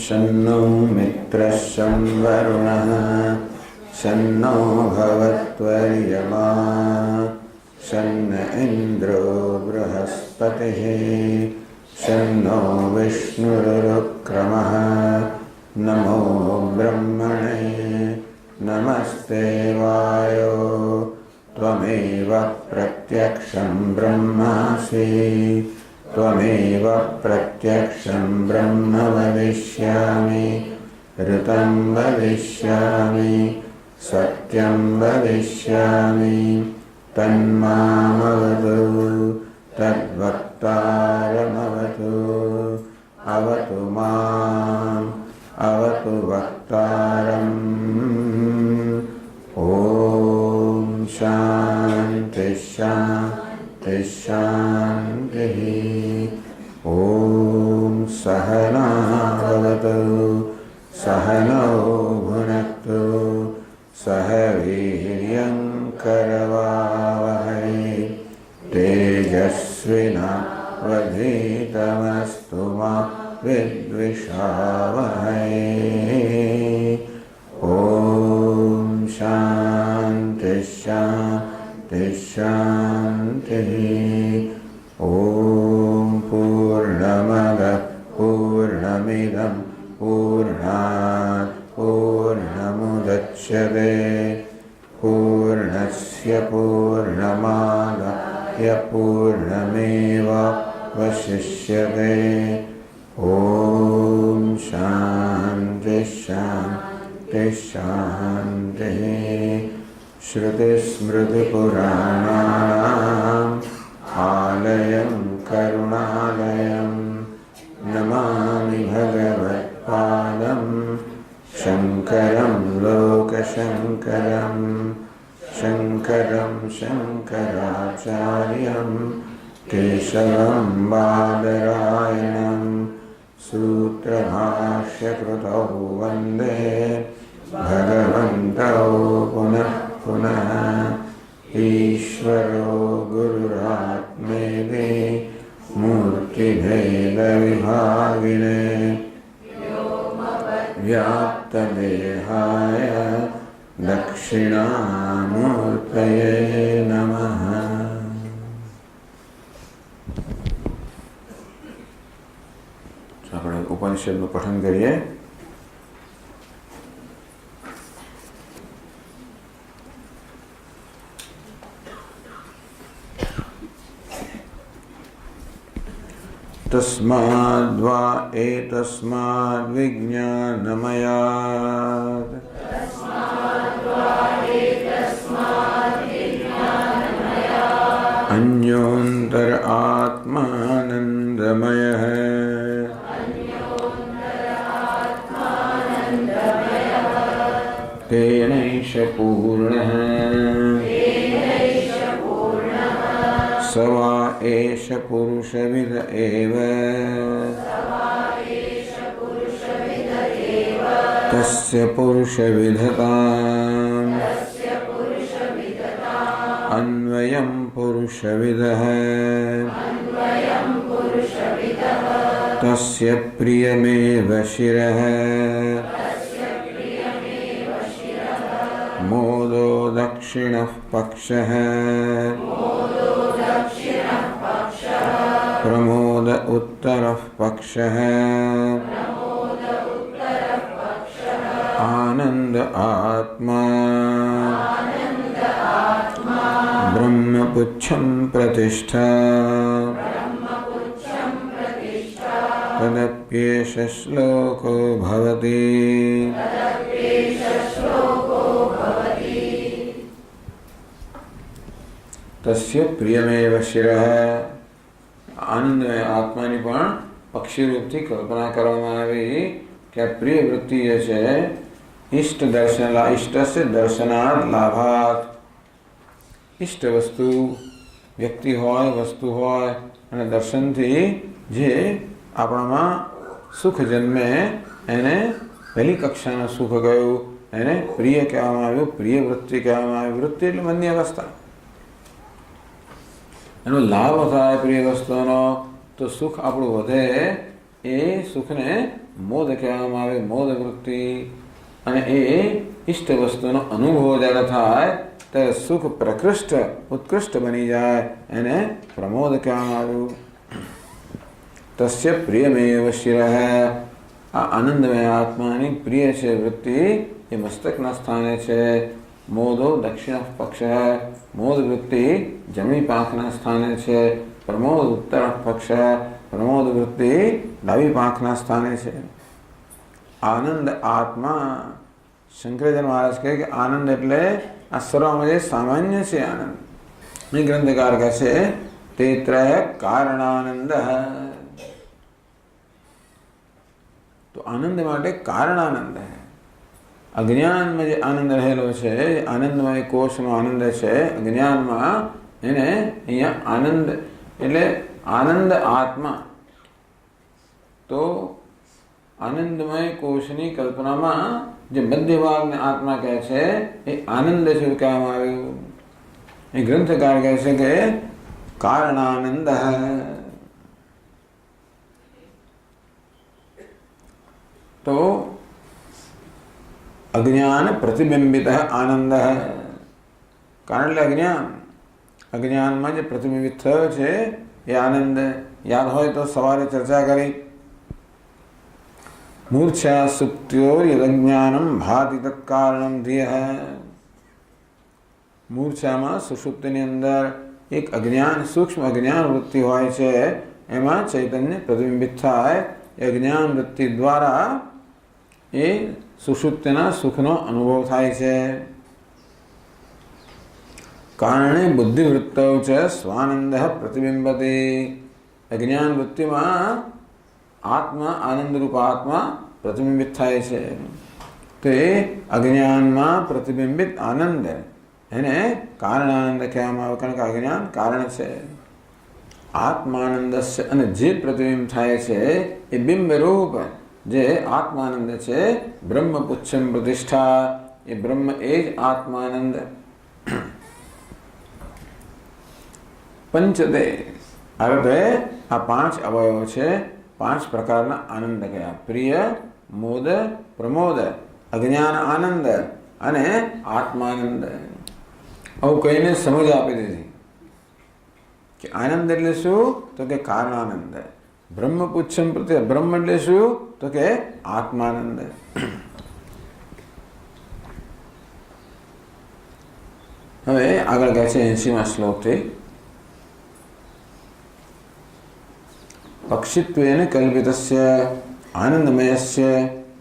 शन्नो मित्रः शं वरुणः शन्नो भवत्वर्यमा शन्न इन्द्रो बृहस्पतिः शन्नो विष्णुरुक्रमः नमो ब्रह्मणे नमस्ते वायो त्वमेव प्रत्यक्षं ब्रह्मासि त्वमेव प्रत्यक्षं ब्रह्म वदिष्यामि ऋतं वदिष्यामि सत्यं वदिष्यामि तन्मामवतु तद्वक्तारमवतु अवतु माम् अवतु वक्तारम् ॐ शान्ति शान्ति शान्तिः ॐ सहना भवतु सहनौ भुनक्तु सह वीर्यं करवावहै तेजस्विनावधीतमस्तु मा विद्विषावहै ॐ शान्ति शान्ति शान्तिः ॐ पूर्णमदः पूर्णमिदं पूर्णात् पूर्णमुदच्यते पूर्णस्य पूर्णमादाय पूर्णमेवावशिष्यते ॐ शान्ति शान्ति शान्तिः श्रुतिस्मृतिपुराणानाम् आलयं करुणालयं नमामि भगवत्पादं शङ्करं लोकशङ्करं शङ्करं शङ्कराचार्यं केशवं बादरायणं सूत्रभाष्यकृतौ वन्दे भगवन्तौ पुनः पुनः ईश्वरो गुरुरात्मेति मूर्तिभेदविभागिने व्याप्तदेहाय दक्षिणामूर्तये नमः। આપણે ઉપનિષદનું પઠન કરીએ. तस्माद्वा एतस्माद् विज्ञानमयात् अन्योन्तर आत्मानन्दमयः तेनैष पूर्णः स वा एष पुरुषविद एव तस्य पुरुषविदताम् अन्वयं पुरुषविदः तस्य प्रियमेव शिरः मोदो दक्षिणः पक्षः प्रमोद उत्तरः पक्षः आनंद आत्मा ब्रह्मपुच्छं प्रतिष्ठा तदप्येष श्लोको भवति तस्य प्रियमेव शिरः आनंद आत्मानी पण पक्षी रूपથી કલ્પના કરવામાં આવી કે પ્રિય વૃત્તિ જે છે इष्ट दर्शन इष्ट से दर्शनार्थ लाभार्थ इष्ट वस्तु व्यक्ति होय वस्तु होय અને દર્શનથી જે આપણામાં સુખ જન્મે એને પહેલી કક્ષાનું સુખ ગયું એને પ્રિય કહેવામાં આવ્યું પ્રિય વૃત્તિ કહેવામાં આવી વૃત્તિ એટલે મનની અવસ્થા એનો લાભ થાય પ્રિય વસ્તુનો તો સુખ આપણું વધે એ સુખને મોદ કહેવામાં આવે, મોદ વૃત્તિ. અને એ ઇષ્ટ વસ્તુનો અનુભવ જ્યારે થાય ત્યારે સુખ પ્રકૃષ્ટ ઉત્કૃષ્ટ બની જાય, એને પ્રમોદ કહેવામાં આવ્યું. તસ્ય પ્રિયમેવ શિરઃ. આ આનંદમય આત્માની પ્રિય છે વૃત્તિ એ મસ્તકના સ્થાને છે. મોદો દક્ષિણ પક્ષ. મોદ વૃત્તિ જમણી પાંખના સ્થાને છે. પ્રમોદ ઉત્તર પક્ષ. પ્રમોદ વૃત્તિ ડાબી પાંખના સ્થાને છે. આનંદ આત્મા. શંકરાચાર્ય મહારાજ કહે કે આનંદ એટલે આ સર્વમાં સામાન્ય છે આનંદ. એ ગ્રંથકાર કહે છે તેત્ર કારણાનંદ. તો આનંદ માટે કારણાનંદ. અજ્ઞાનમાં જે આનંદ રહેલો છે, આનંદમય કોષનો આનંદ છે અજ્ઞાનમાં, એને અહીંયા આનંદ એટલે આનંદ આત્મા. તો આનંદમય કોષની કલ્પનામાં જે મધ્ય ભાગને આત્મા કહે છે એ આનંદ છે કહેવામાં આવ્યું. એ ગ્રંથકાર કહે છે કે કારણાનંદ. તો અજ્ઞાન પ્રતિબિંબિત આનંદ. કારણ એટલે અજ્ઞાન. અજ્ઞાનમાં જે પ્રતિબિંબિત થયો છે એ આનંદ. યાદ હોય તો સવારે ચર્ચા કરી. મૂર્છા સુપ્ત્યોર યદજ્ઞાનમ ભાતિ તત્કારણમ ધિયઃ. મૂર્છામાં સુષુપ્તિની અંદર એક અજ્ઞાન, સૂક્ષ્મ અજ્ઞાન વૃત્તિ હોય છે, એમાં ચૈતન્ય પ્રતિબિંબિત થાય. એ અજ્ઞાન વૃત્તિ દ્વારા એ સુષુપ્તિના સુખનો અનુભવ થાય છે. કારણે બુદ્ધિવૃત્તૌ ચ સ્વાનંદ પ્રતિબિંબતે. અજ્ઞાન વૃત્તિમાં આત્મા, આનંદરૂપ આત્મા પ્રતિબિંબિત થાય છે. તો એ અજ્ઞાનમાં પ્રતિબિંબિત આનંદ એને કારણાનંદ કહેવામાં આવે. કારણ કે અજ્ઞાન કારણ છે. આત્માનંદ અને જે પ્રતિબિંબ થાય છે એ બિંબરૂપ જે આત્માનંદ છે. બ્રહ્મ પુચ્છમ પ્રતિષ્ઠા. એ બ્રહ્મ એ જ આત્માનંદ. પંચદે અર્થે આ પાંચ અવયવો છે. પાંચ પ્રકારના આનંદ કયા? પ્રિય, મોદ, પ્રમોદ, અજ્ઞાન આનંદ અને આત્માનંદ. આવું કહીને સમજ આપી દીધી કે આનંદ એટલે શું? તો કે કારણાનંદ. બ્રહ્મ પુચ્છમ પ્રત્યે બ્રહ્મ એટલે શું? તો કે આત્માનંદ. હવે આગળ કહે છે 80મા શ્લોકથી પક્ષિત્વેન કલ્પિતસ્ય આનંદમયસ્ય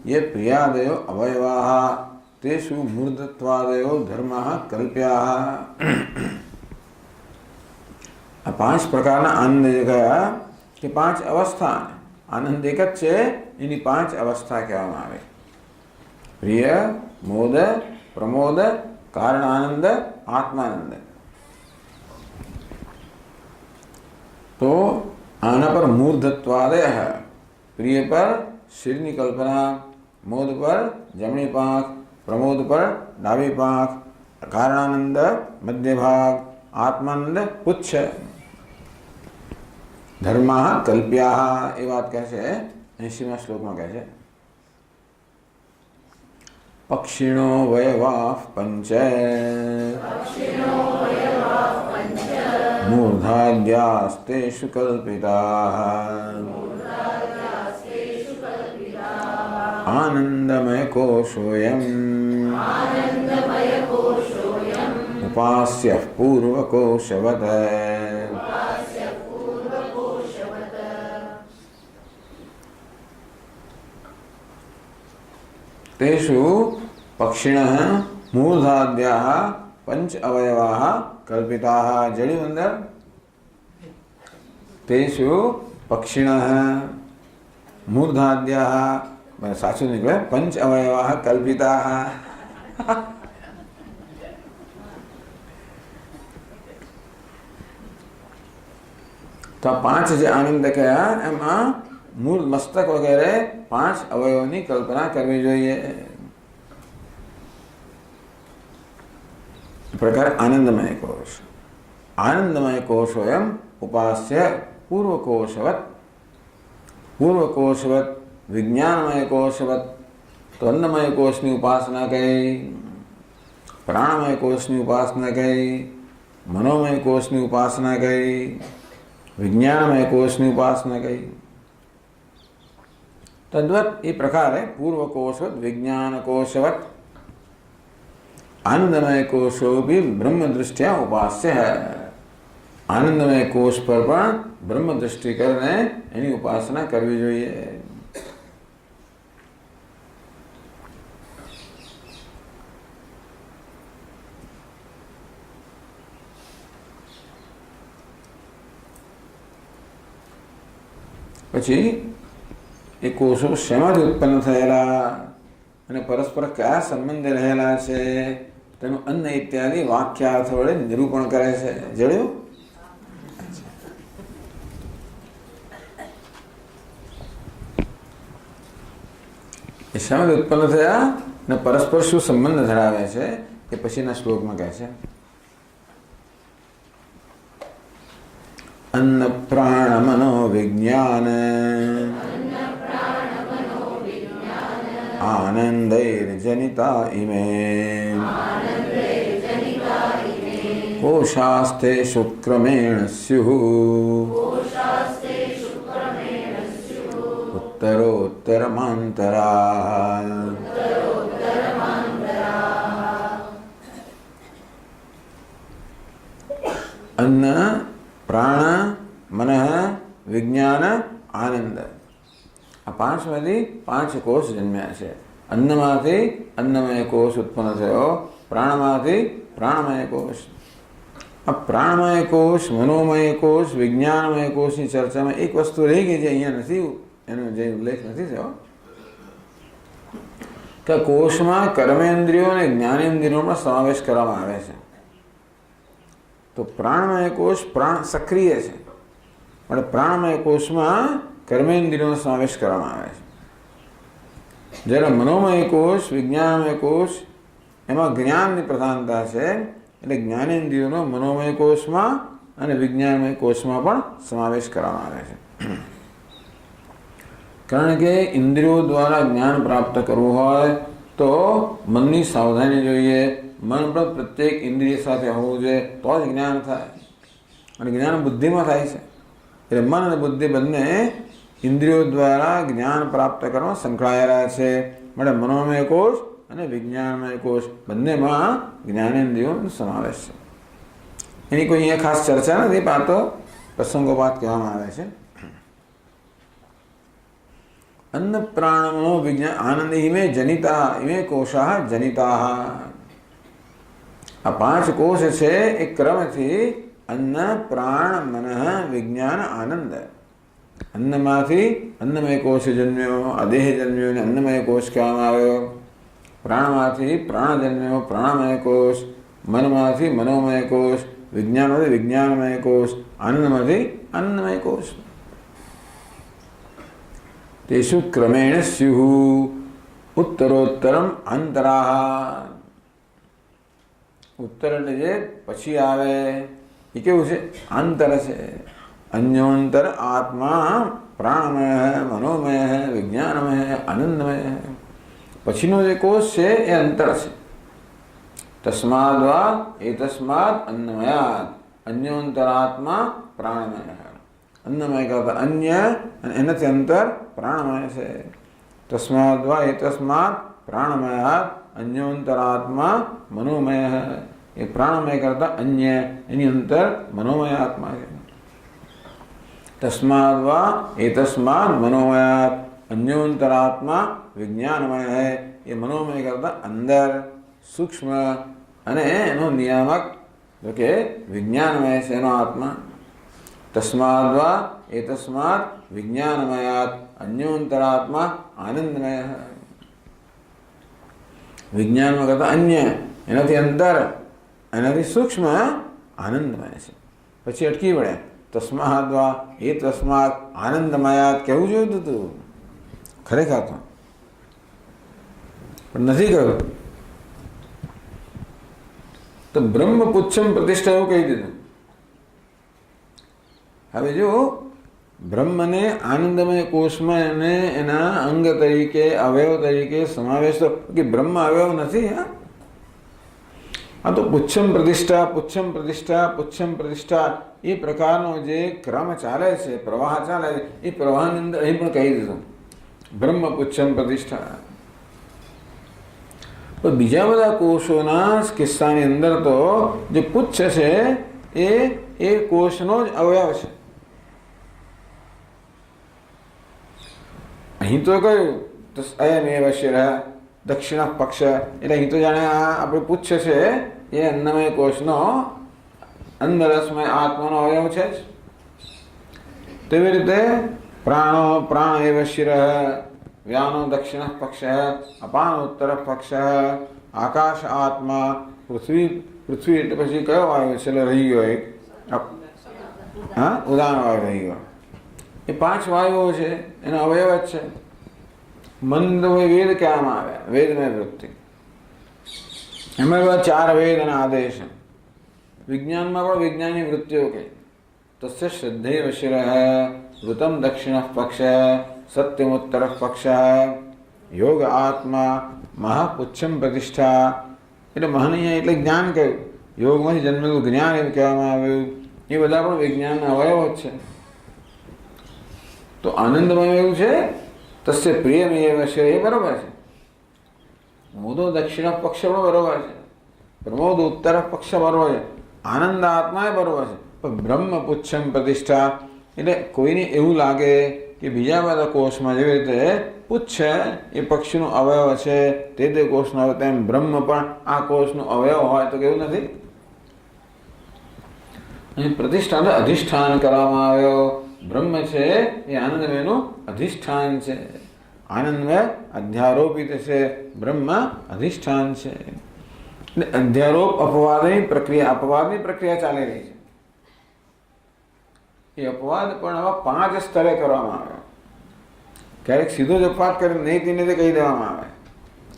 ये प्रियादयो अवयवाः तेषु मूर्धत्वादयो धर्मः कल्प्याः. આ પાંચ પ્રકારના આનંદ જે કયા કે પાંચ અવસ્થા. આનંદ એક જ છે, એની પાંચ અવસ્થા કહેવામાં આવે. પ્રિય, મોદ, પ્રમોદ, કારણાનંદ, આત્માનંદ. તો આના પર મૂર્ધત્વાદય. પ્રિય પર શિરની કલ્પના, મોદ પર જમણી પાંખ, પ્રમોદ પર ડાબી પાંખ, કારણાનંદ મધ્ય ભાગ, આત્માનંદ પુચ્છ. ધર્મઃ કલ્પ્યાઃ. એ વાત કહે છે 80મા શ્લોકમાં કહે છે પક્ષિણો વયવાઃ પંચ મૂર્ધાદ્યાસ્તેષુ કલ્પિતાઃ आनंदमय कोशोऽयम् उपास्यः पूर्वकोशवत्. तेषु पक्षिणः मूर्धाद्याः पंच अवयवाः कल्पिताः. जड़ी अंदर तेषु पक्षिणः मूर्धाद्याः साचु निकले पंच अवयवाः कल्पिताः. तो पांच जे आनंद कया एमा मूल मस्तक वगैरह पांच अवयवोनी कल्पना करवी जोईए. प्रकार आनंदमय कोश. आनंदमय कोशोऽयम् उपास्य पूर्वकोशवत्. पूर्वकोशवत् विज्ञानमय कोशवत तो अन्नमय कोशनी उपासना कही, प्राणमय कोशनी उपासना कही, मनोमय कोशनी उपासना कही, विज्ञानमय कोशनी उपासना कही। तद्वत ये प्रकार है पूर्व कोशवत विज्ञान कोशवत आनंदमय कोशो भी ब्रह्म दृष्टिया उपास्य है। आनंदमय कोश पर पण ब्रह्म दृष्टि करने एनी उपासना करवी जोईए। પછી એ કોષો શેમાંથી ઉત્પન્ન થયેલા અને પરસ્પર કયા સંબંધે રહેલા છે તેનું અન્ન ઇત્યાદિ વાક્યાર્થ વડે નિરૂપણ કરે છે। જળ્યું? એ શેમાંથી ઉત્પન્ન થયા અને પરસ્પર શું સંબંધ ધરાવે છે એ પછીના શ્લોકમાં કહે છે। अन्न प्राण मनो विज्ञान आनंदैर्जनिता इमे कोशास्ते शुक्रमेण स्युः उत्तरोत्तरमान्तरा। अन्न प्राण मन विज्ञान आनंद आ पांचमांथी पांच कोष जन्म्या छे। अन्नमांथी अन्नमय कोष उत्पन्न थयो, प्राणमांथी प्राणमय कोष। आ प्राणमय कोष, मनोमय कोष, विज्ञानमय कोषनी चर्चामां एक वस्तु रही गई जे अहींया नथी, एनो जे उल्लेख नथी थयो के कोषमां कर्मेन्द्रियो अने ज्ञानेन्द्रियोनो समावेश करवामां आवे छे। तो प्राणमय कोष प्राण सक्रिय है पण प्राणमय कोष में कर्मेन्द्रियों समावेश करवामां आवे छे। ज्यारे मनोमय कोष विज्ञानमय कोष एमां ज्ञाननी प्रधानता है एटले ज्ञानेन्द्रियों मनोमय कोष में अने विज्ञानमय कोष में पण समावेश करवामां आवे छे। कारण के इंद्रियों द्वारा ज्ञान प्राप्त करवुं होय तो मननी सावधानी जोईए। मन पर प्रत्येक इंद्रिय साथे होवुं जोईए तो ज ज्ञान थाय अने ज्ञान बुद्धि में थाय छे। एटले मन अने बुद्धि बंने इंद्रियों द्वारा ज्ञान प्राप्त करवा संकळायेला छे। म्हणजे मनोमय कोष अने विज्ञानमय कोष बंनेमां ज्ञानेन्द्रियोनो समावेश छे। एनी कोई अहींया खास चर्चा नथी, पण आ तो प्रसंगोपात कहेवामां आवे छे। अन्न प्राण मनो विज्ञान आनंद इमे जनिता इमे कोशाः जनिताः। आ पांच कोष छे एक क्रम थी अन्न प्राण मन विज्ञान आनंद। अन्नमांथी अन्नमय कोष जन्म्यो, अदेह जन्म्यो ने अन्नमय कोष कहेवामां आव्यो। प्राणमांथी प्राण जन्म्यो, प्राणमय कोष। मनमांथी मनोमय कोष, विज्ञानमांथी विज्ञानमय कोष, आनंदमांथी आनंदमय कोष। तेषु क्रमेण स्युः उत्तरोत्तरम अंतराः। उत्तर એટલે જે પછી આવે એ કેવું છે? આંતર છે। अन्योंतर आत्मा प्राणमय है, मनोमय है, विज्ञानमय है, आनंदमय है। पछीनो जे कोष है ए अंतर है। तस्माद्वा एतस्मात् अन्नमयात् अन्योंतरात्मा प्राणमय है। अन्नमय का अन्य एनाथी अंतर प्राणमय से। तस्माद्वा एतस्मात् प्राणमयात् अन्योंतरात्मा मनोमय है। ये प्राणमय करता अन्य यानी अंतर मनोमय आत्मा है। तस्माद्वा एतस्मात् मनोमयात् अन्योंतरात्मा विज्ञानमय है। ये मनोमय करता अंदर सूक्ष्म अने एनो नियामक जो के विज्ञानमय से एनो आत्मा। तस्माद्वा एतस्मात् विज्ञानमयात् अन्योंतरात्मा आनंदमय है। विज्ञान में कहता अन्य एनाथी अंतर एनाथी सूक्ष्म आनंदमय से। पछी अटकी पड़े तस्माद्वा एतस्मात् आनंदमयात् कहवुं जोईए तो खरेखर तो पण नथी कह્યું। तो ब्रह्म पुच्छम प्रतिष्ठा एवुं कही दीधुं। हवे जो બ્રહ્મને આનંદમય કોષમાં એને એના અંગ તરીકે અવયવ તરીકે સમાવેશ કે બ્રહ્મ અવયવ નથી. આ તો પુચ્છમ પ્રતિષ્ઠા પુચ્છમ પ્રતિષ્ઠા પુચ્છમ પ્રતિષ્ઠા એ પ્રકારનો જે ક્રમ ચાલે છે, પ્રવાહ ચાલે છે, એ પ્રવાહની અંદર અહીં પણ કહી દીધું બ્રહ્મ પુચ્છમ પ્રતિષ્ઠા. પણ બીજા બધા કોષોના કિસ્સાની અંદર તો જે પુચ્છ છે એ કોષનો જ અવયવ છે. અહીં તો કહ્યું તો અયમેવ શિરઃ દક્ષિણ પક્ષ, એટલે અહીં તો જાણે આ આપણું પુચ્છ છે એ અન્નમય કોષનો અંદરસમય આત્માનો અવયવ છે જ. તેવી રીતે પ્રાણ એવ શિરઃ વ્યાનો દક્ષિણ પક્ષ અપાન ઉત્તર પક્ષ આકાશ આત્મા પૃથ્વી એટલે પછી કયો વાયુ છે રહી ગયો એક ઉદાન વાયુ રહી ગયો. એ 5 વાયુઓ છે એનો અવયવ જ છે. મંદ વેદ કહેવામાં આવ્યા, વેદમય વૃત્તિ એમાં 4 વેદ અને આદેશ. વિજ્ઞાનમાં પણ વિજ્ઞાનની વૃત્તિઓ કહી તસ્ય શ્રદ્ધૈવ શિરઃ ઋતમ દક્ષિણ પક્ષ સત્યમોત્તર પક્ષ યોગ આત્મા મહાપુચ્છમ પ્રતિષ્ઠા. એટલે મહનીય એટલે જ્ઞાન કહ્યું, યોગમાંથી જન્મેલું જ્ઞાન એવું કહેવામાં આવ્યું. એ બધા પણ વિજ્ઞાનના અવયવો જ છે. તો આનંદમય એવું છે તસ્ય પ્રિયમેવ શિરઃ એ બરોબર છે. મોદો દક્ષિણ પક્ષ પણ બરોબર છે, પ્રમોદ ઉત્તર પક્ષ બરોબર છે, આનંદ આત્મા એ બરોબર છે. પણ બ્રહ્મ પુચ્છમ પ્રતિષ્ઠા એટલે કોઈને એવું લાગે કે બીજા બધા કોષમાં જેવી રીતે પુચ્છ એ પક્ષીનું અવયવ છે તે કોષનો અવયવ, તેમ બ્રહ્મ પણ આ કોષનું અવયવ હોય તો કેવું નથી. અહીં પ્રતિષ્ઠાને અધિષ્ઠાન કરવામાં આવ્યો. બ્રહ્મ છે એ આનંદમયનું અધિષ્ઠાન છે. આનંદમય અધ્યારોપિત છે, બ્રહ્મ અધિષ્ઠાન છે. એટલે અધ્યારોપ અપવાદની પ્રક્રિયા ચાલી રહી છે. એ અપવાદ પણ આવા 5 સ્તરે કરવામાં આવે. ક્યારેક સીધો જ અપવાદ કરીને નહીં તે કહી દેવામાં આવે.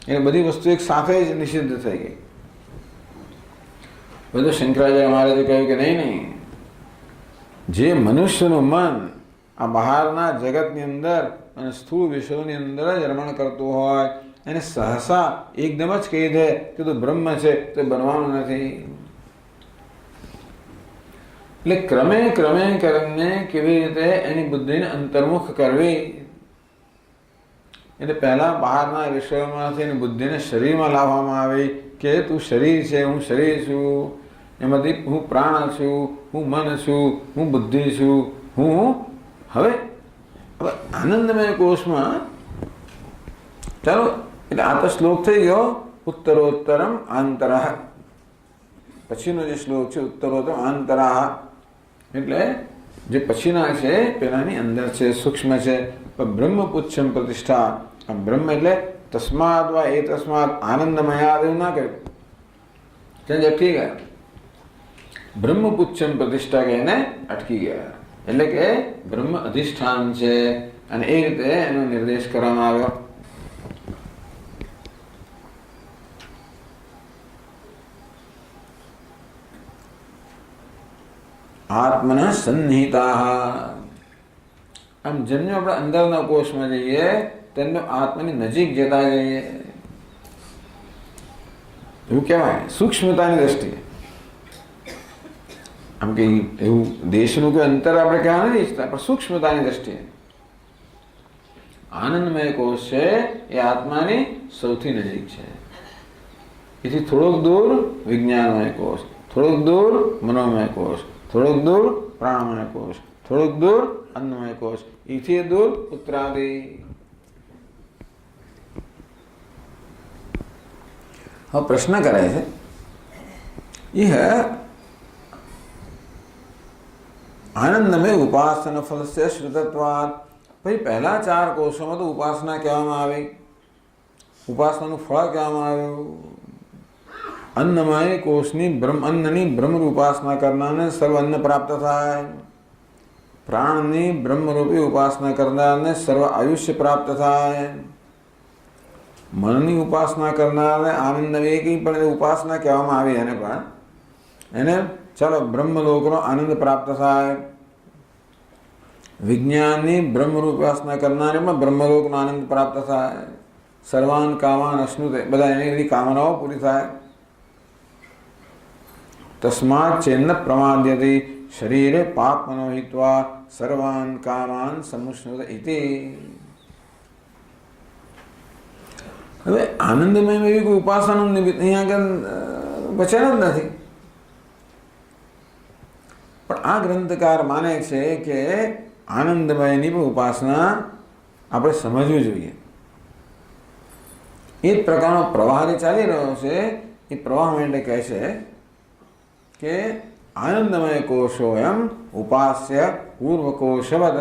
એ બધી વસ્તુ એક સાથે જ નિષિદ્ધ થઈ ગઈ. બધું શંકરાચાર્ય મહારાજે કહ્યું કે નહીં, જે મનુષ્યનું મન આ બહારના જગતની અંદર અને સ્થૂળ વિશ્વની અંદર જ રમણ કરતું હોય એને સહસા એકદમ જ કહી દે કે તું બ્રહ્મ છે, તે બનવાનું નથી. એટલે ક્રમે કરીને કેવી રીતે એની બુદ્ધિને અંતર્મુખ કરવી. એટલે પહેલા બહારના વિષયોમાંથી એની બુદ્ધિને શરીરમાં લાવવામાં આવી કે તું શરીર છે, હું શરીર છું, એમાંથી હું પ્રાણ છું, હું મન છું, હું બુદ્ધિ છું, હું હવે આનંદમય કોષમાં. ચાલો, એટલે આ તો શ્લોક થઈ ગયો ઉત્તરોત્તરમ આંતરઃ. પછીનો જે શ્લોક છે ઉત્તરોત્તરમ આંતરઃ એટલે જે પછીના છે પેલાની અંદર છે, સૂક્ષ્મ છે. બ્રહ્મ પુચ્છમ પ્રતિષ્ઠા. આ બ્રહ્મ એટલે તસ્માદ વા એ તસ્માદ આનંદમયા એવું ના કહ્યું, ત્યાં અટકી ગયા. બ્રહ્મ પુચ્છમ પ્રતિષ્ઠા કહીને અટકી ગયા. એટલે કે બ્રહ્મ અધિષ્ઠાન છે અને એ રીતે એનો નિર્દેશ કરવામાં આવ્યો. આત્મના સન્નિહિતા. આમ જેમને આપણે અંદરના કોષમાં જઈએ તેમને આત્માની નજીક જતા જઈએ એવું કહેવાય, સૂક્ષ્મતાની દ્રષ્ટિએ. આમ કે એવું દેશનું કોઈ અંતર આપણે કહેવા નથી ઈચ્છતા, પણ સૂક્ષ્મતાની દ્રષ્ટિએ આનંદમય કોષ છે એ આત્માની સૌથી નજીક છે. એથી થોડોક દૂર વિજ્ઞાનમય કોષ, થોડોક દૂર મનોમય કોષ, થોડોક દૂર પ્રાણમય કોષ, થોડોક દૂર અન્નમય કોષ, એથી દૂર પુત્રાદિ. હવે પ્રશ્ન કરે છે એ આનંદમય ઉપાસના ફલસ્ય શ્રુતત્વાદ. ભાઈ પહેલા 4 કોષોમાં તો ઉપાસના કહેવામાં આવી, ઉપાસનાનું ફળ કહેવામાં આવ્યું. અન્નમય કોષની અન્નની બ્રહ્મ ઉપાસના કરનારને સર્વ અન્ન પ્રાપ્ત થાય. પ્રાણની બ્રહ્મરૂપી ઉપાસના કરનારને સર્વ આયુષ્ય પ્રાપ્ત થાય. મનની ઉપાસના કરનારને આનંદમય કંઈ પણ ઉપાસના કહેવામાં આવી, એને પણ એને ચાલો બ્રહ્મલોકનો આનંદ પ્રાપ્ત થાય. વિજ્ઞાનની બ્રહ્મરૂપ ઉપાસના કરનારામાં બ્રહ્મલોકનો આનંદ પ્રાપ્ત થાય, સર્વાન કામાન અશ્નુતે, બધા એની બધી કામનાઓ પૂરી થાય. તસ્માત ચેન્ન પ્રમાદ્યતે શરીરે પાપમનો હિત્વા સર્વાન કામાન સમુષ્ણુતે ઇતિ. હવે આનંદમય એવી કોઈ ઉપાસનાનું નિમિત્ત અહીંયા આગળ વચન જ નથી. પણ આ ગ્રંથકાર માને છે કે આનંદમયની પણ ઉપાસના આપણે સમજવી જોઈએ. એ જ પ્રકારનો પ્રવાહ જે ચાલી રહ્યો છે એ પ્રવાહ માટે કહે છે કે આનંદમય કોશો એમ ઉપાસ્ય પૂર્વકોશવદ.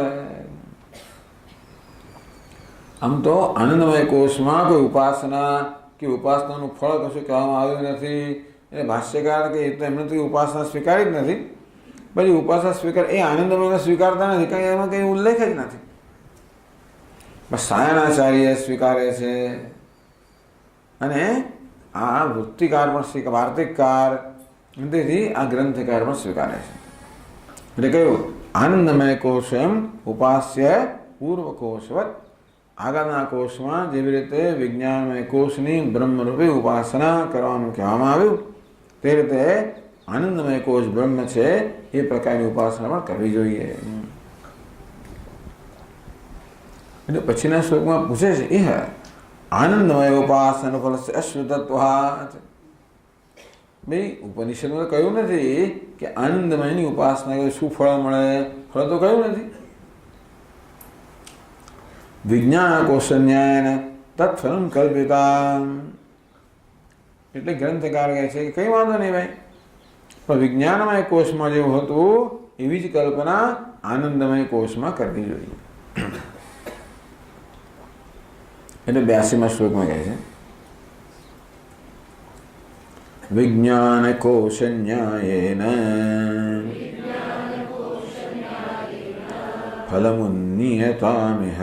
આમ તો આનંદમય કોષમાં કોઈ ઉપાસના કે ઉપાસનાનું ફળ કશું કહેવામાં આવ્યું નથી. એટલે ભાષ્યકાર કે એ તો એમને તો ઉપાસના સ્વીકારી જ નથી. પછી ઉપાસના સ્વીકાર એ આનંદમય સ્વીકારતા નથી, કંઈ એમાં કંઈ ઉલ્લેખ જ નથી. બસ સાયણાચાર્ય સ્વીકારે છે અને આ વૃત્તિકાર પણ વાર્તિકકાર, તેથી આ ગ્રંથકાર પણ સ્વીકારે છે. એટલે કહ્યું આનંદમય કોષ એમ ઉપાસ્ય પૂર્વકોશવત. આગળના કોષમાં જેવી રીતે વિજ્ઞાનમય કોષની બ્રહ્મરૂપી ઉપાસના કરવાનું કહેવામાં આવ્યું, તે રીતે આનંદમય કોષ બ્રહ્મ છે એ પ્રકારની ઉપાસના પણ કરવી જોઈએ. એટલે પછીના શ્લોકમાં પૂછે છે એ આનંદમય ઉપાસના ફળ અશ્રુતત્વાત. ભાઈ ઉપનિષદમાં કહ્યું નથી કે આનંદમયની ઉપાસના શું ફળ મળે, ફળ તો કહ્યું નથી. વિજ્ઞાન કોશન્યાયન તત્ફલમ કલ્પિતા. એટલે ગ્રંથકાર કહે છે કે કઈ વાંધો નહીં ભાઈ, પણ વિજ્ઞાનમય કોષમાં જેવું હતું એવી જ કલ્પના આનંદમય કોષમાં કરવી જોઈએ. એટલે 82મા શ્લોકમાં કહે છે વિજ્ઞાન કોશ ન્યાયેન ફલમુન્નિયતામિહ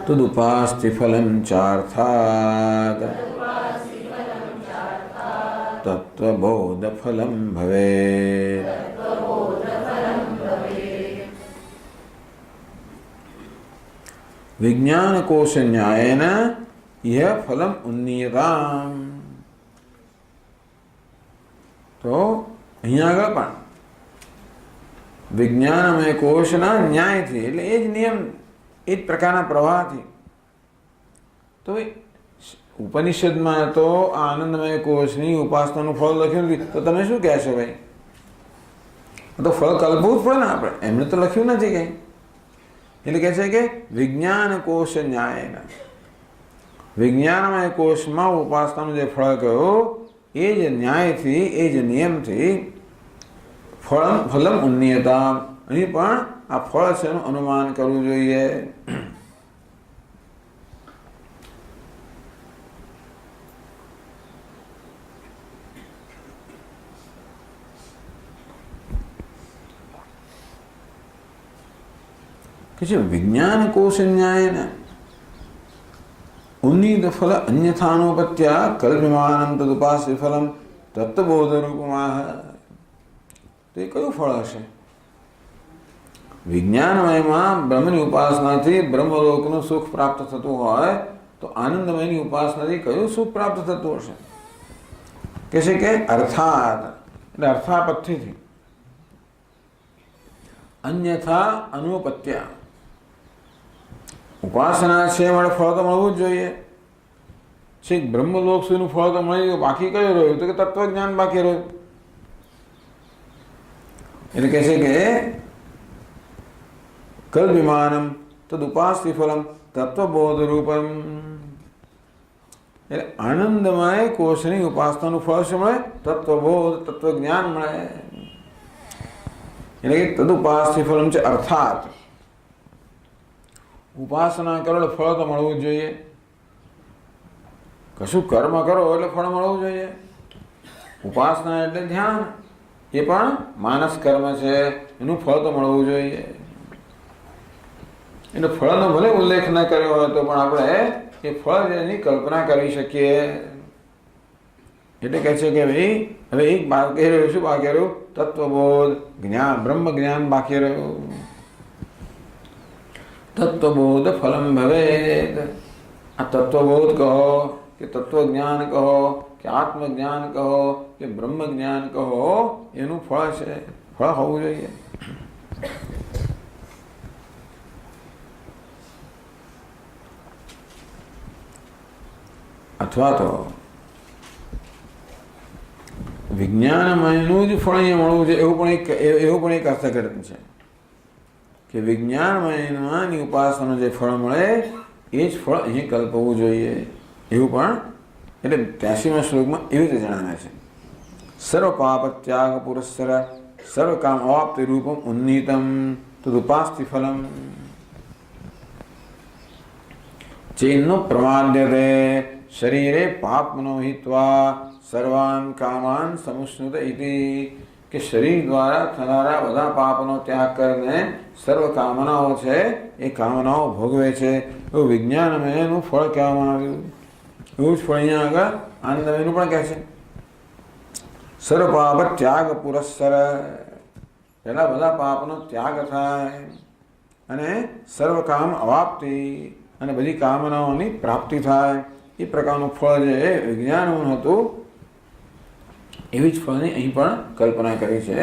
તદુપાસ્તિ ફલમ ચાર્થાદ તત્વબોધ ફલમ ભવેત. વિજ્ઞાન કોશ ન્યાયેન यह फलम उन्नीयताम. तो અહીંયા આગળ પણ વિજ્ઞાનમય કોષના ન્યાયથી, એટલે એ જ નિયમ, એ જ પ્રકારના પ્રવાહથી. તો ઉપનિષદમાં તો આનંદમય કોષની ઉપાસનાનું ફળ લખ્યું નથી, તો તમે શું કહેશો ભાઈ? તો ફળ કલ્પવું જ પડે ને આપણે, એમણે તો લખ્યું નથી કંઈ. એટલે કહે છે કે વિજ્ઞાન કોષ ન્યાયના, વિજ્ઞાનમય કોષમાં ઉપાસનાનું જે ફળ કહ્યું એ જ ન્યાયથી, એ જ નિયમથી ફલમ ઉન્નિયતા, અહીં પણ આ ફળ છે એનું અનુમાન કરવું જોઈએ. કે છે વિજ્ઞાન કોષ ન્યાયને ઉન્નીત ફલ અન્યથાનોપત્યા કલ્પ્યમાનમ તદુપાસ્ય ફલમ તત્વબોધ રૂપમાહ. તો એ કયું ફળ હશે? વિજ્ઞાનમયમાં બ્રહ્મની ઉપાસનાથી બ્રહ્મલોકનું સુખ પ્રાપ્ત થતું હોય તો આનંદમયની ઉપાસનાથી કયું સુખ પ્રાપ્ત થતું હશે? કે છે કે અર્થાત, એટલે અર્થાપત્તિથી, અન્યથા અનુપત્યા. ઉપાસના છે મળે ફળ તો મળવું જ જોઈએ. છેક બ્રહ્મલોક સુધીનું ફળ તો મળી ગયું, બાકી કયું રહ્યું? તો કે તત્વજ્ઞાન બાકી રહ્યું. એટલે કહે છે કે કલ્પિમાનમ તદુપાસ્તિ ફલમ તત્વબોધ રૂપમ. એટલે આનંદમય કોષની ઉપાસનાનું ફળ શું મળે? તત્વબોધ, તત્વજ્ઞાન મળે. એટલે કે તદુપાસ્તિ ફલમ છે અર્થાત ઉપાસના કરો એટલે ફળ તો મળવું જ જોઈએ. કશું કર્મ કરો એટલે ફળ મળવું જોઈએ. ઉપાસના એટલે ધ્યાન, એ પણ માનસ કર્મ છે, એનું ફળ તો મળવું જોઈએ. એટલે ફળનો ભલે ઉલ્લેખ ન કર્યો હોય તો પણ આપણે એ ફળ એની કલ્પના કરી શકીએ. એટલે કહે છે કે ભાઈ હવે એક બાકી રહ્યું. શું બાકી રહ્યું? તત્વબોધ, જ્ઞાન, બ્રહ્મ જ્ઞાન બાકી રહ્યું. તત્વબોધ ફલમ ભવેદ. આ તત્વબોધ કહો કે તત્વજ્ઞાન કહો કે આત્મજ્ઞાન કહો કે બ્રહ્મ જ્ઞાન કહો, એનું ફળ છે, ફળ હોવું જોઈએ. અથવા તો વિજ્ઞાનમયનું જ ફળ અહીંયા મળવું છે, એવું પણ એક અર્થઘટન છે કે વિજ્ઞાનમયની ઉપાસનાનું જે ફળ મળે એ જ ફળ અહીં કલ્પવું જોઈએ. એવું પણ એટલે 83મા શ્લોકમાં એવી રીતે જણાવે છે. સર્વ પાપ ત્યાગ પુરસ્સર સર્વ કામ અવાપ્તિ રૂપમ ઉન્નીતમ તદુપાસ્તિ ફલમ ચેન્નો પ્રમાદ્યતે શરીરે પાપનો હિત્વા સર્વાન કામાન સમુષ્ણુત ઇતિ, કે શરીર દ્વારા થનારા બધા પાપનો ત્યાગ કરીને સર્વ કામનાઓ છે એ કામનાઓ ભોગવે છે. એવું વિજ્ઞાનમયનું ફળ કહેવામાં આવ્યું. એવું જ ફળ અહીંયા આગળ આનંદમયનું પણ કહે છે. સર્વ પાપ ત્યાગ પુરસ્સર, પહેલા બધા પાપનો ત્યાગ થાય અને સર્વ કામ અવાપ્તિ, અને બધી કામનાઓની પ્રાપ્તિ થાય. એ પ્રકારનું ફળ જે વિજ્ઞાનનું હતું એવી જ ફળની અહીં પણ કલ્પના કરી છે.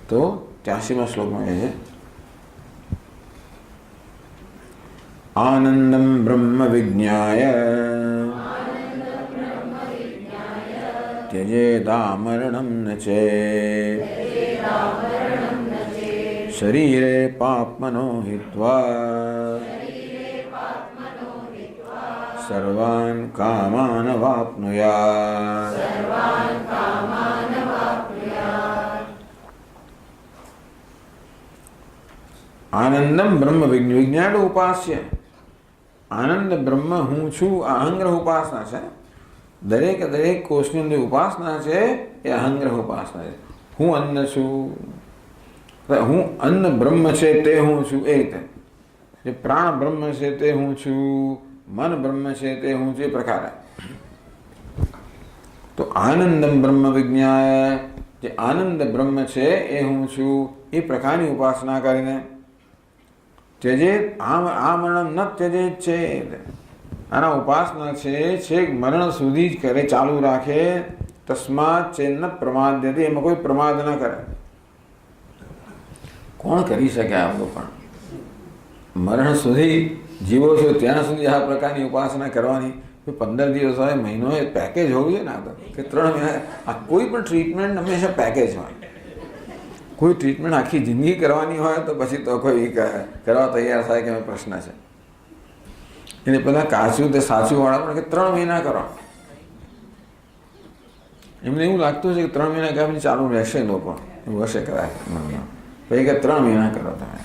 તો 83મા શ્લોકમાં કહે છે આનંદમ બ્રહ્મ વિજ્ઞાય ત્યજેદામરણમ ન ચેત શરીરે પાપમનો હિત્વા સર્વાન કામાન વાપ્નુયાત. આનંદમ બ્રહ્મ વિજ્ઞાન ઉપાસ્ય. આનંદ બ્રહ્મ હું છું, આ અહંગ્રહ ઉપાસના છે. દરેક કોષની અંદર ઉપાસના છે એ અહંગ્રહ ઉપાસના છે. હું અન્ન છું, હું અન્ન બ્રહ્મ છે તે હું છું, એ રીતે જે પ્રાણ બ્રહ્મ છે તે હું છું, મન બ્રહ્મ છે તે હું છું, એ પ્રકારે. તો આનંદમ બ્રહ્મ વિજ્ઞાય, જે આનંદ બ્રહ્મ છે એ હું છું, એ પ્રકારની ઉપાસના કરીને ત્યજેત આમરણ ન ત્યજેત છે. આના ઉપાસના છે છેક મરણ સુધી જ કરે, ચાલુ રાખે. તસ્માત ચેન્ન પ્રમાદ્યતે, એમાં કોઈ પ્રમાદ ન કરે. કોણ કરી શકે આ બધું? પણ મરણ સુધી જીવો છો ત્યાં સુધી આ પ્રકારની ઉપાસના કરવાની. 15 દિવસ હોય, મહિનો હોય, પેકેજ હોવું જોઈએ ને. આ તો કે 3 મહિના, આ કોઈ પણ ટ્રીટમેન્ટ હંમેશા પેકેજ હોય. કોઈ ટ્રીટમેન્ટ આખી જિંદગી કરવાની હોય તો પછી તો કોઈ કરવા તૈયાર થાય કે પ્રશ્ન છે. એને પહેલાં કાચું તે સાચું વાળા પણ કે 3 મહિના કરો. એમને એવું લાગતું છે કે 3 મહિના કામ ચાલુ રહેશે, લોકો એવું હશે કદાચ. પછી કે 3 મહિના કરો તમે.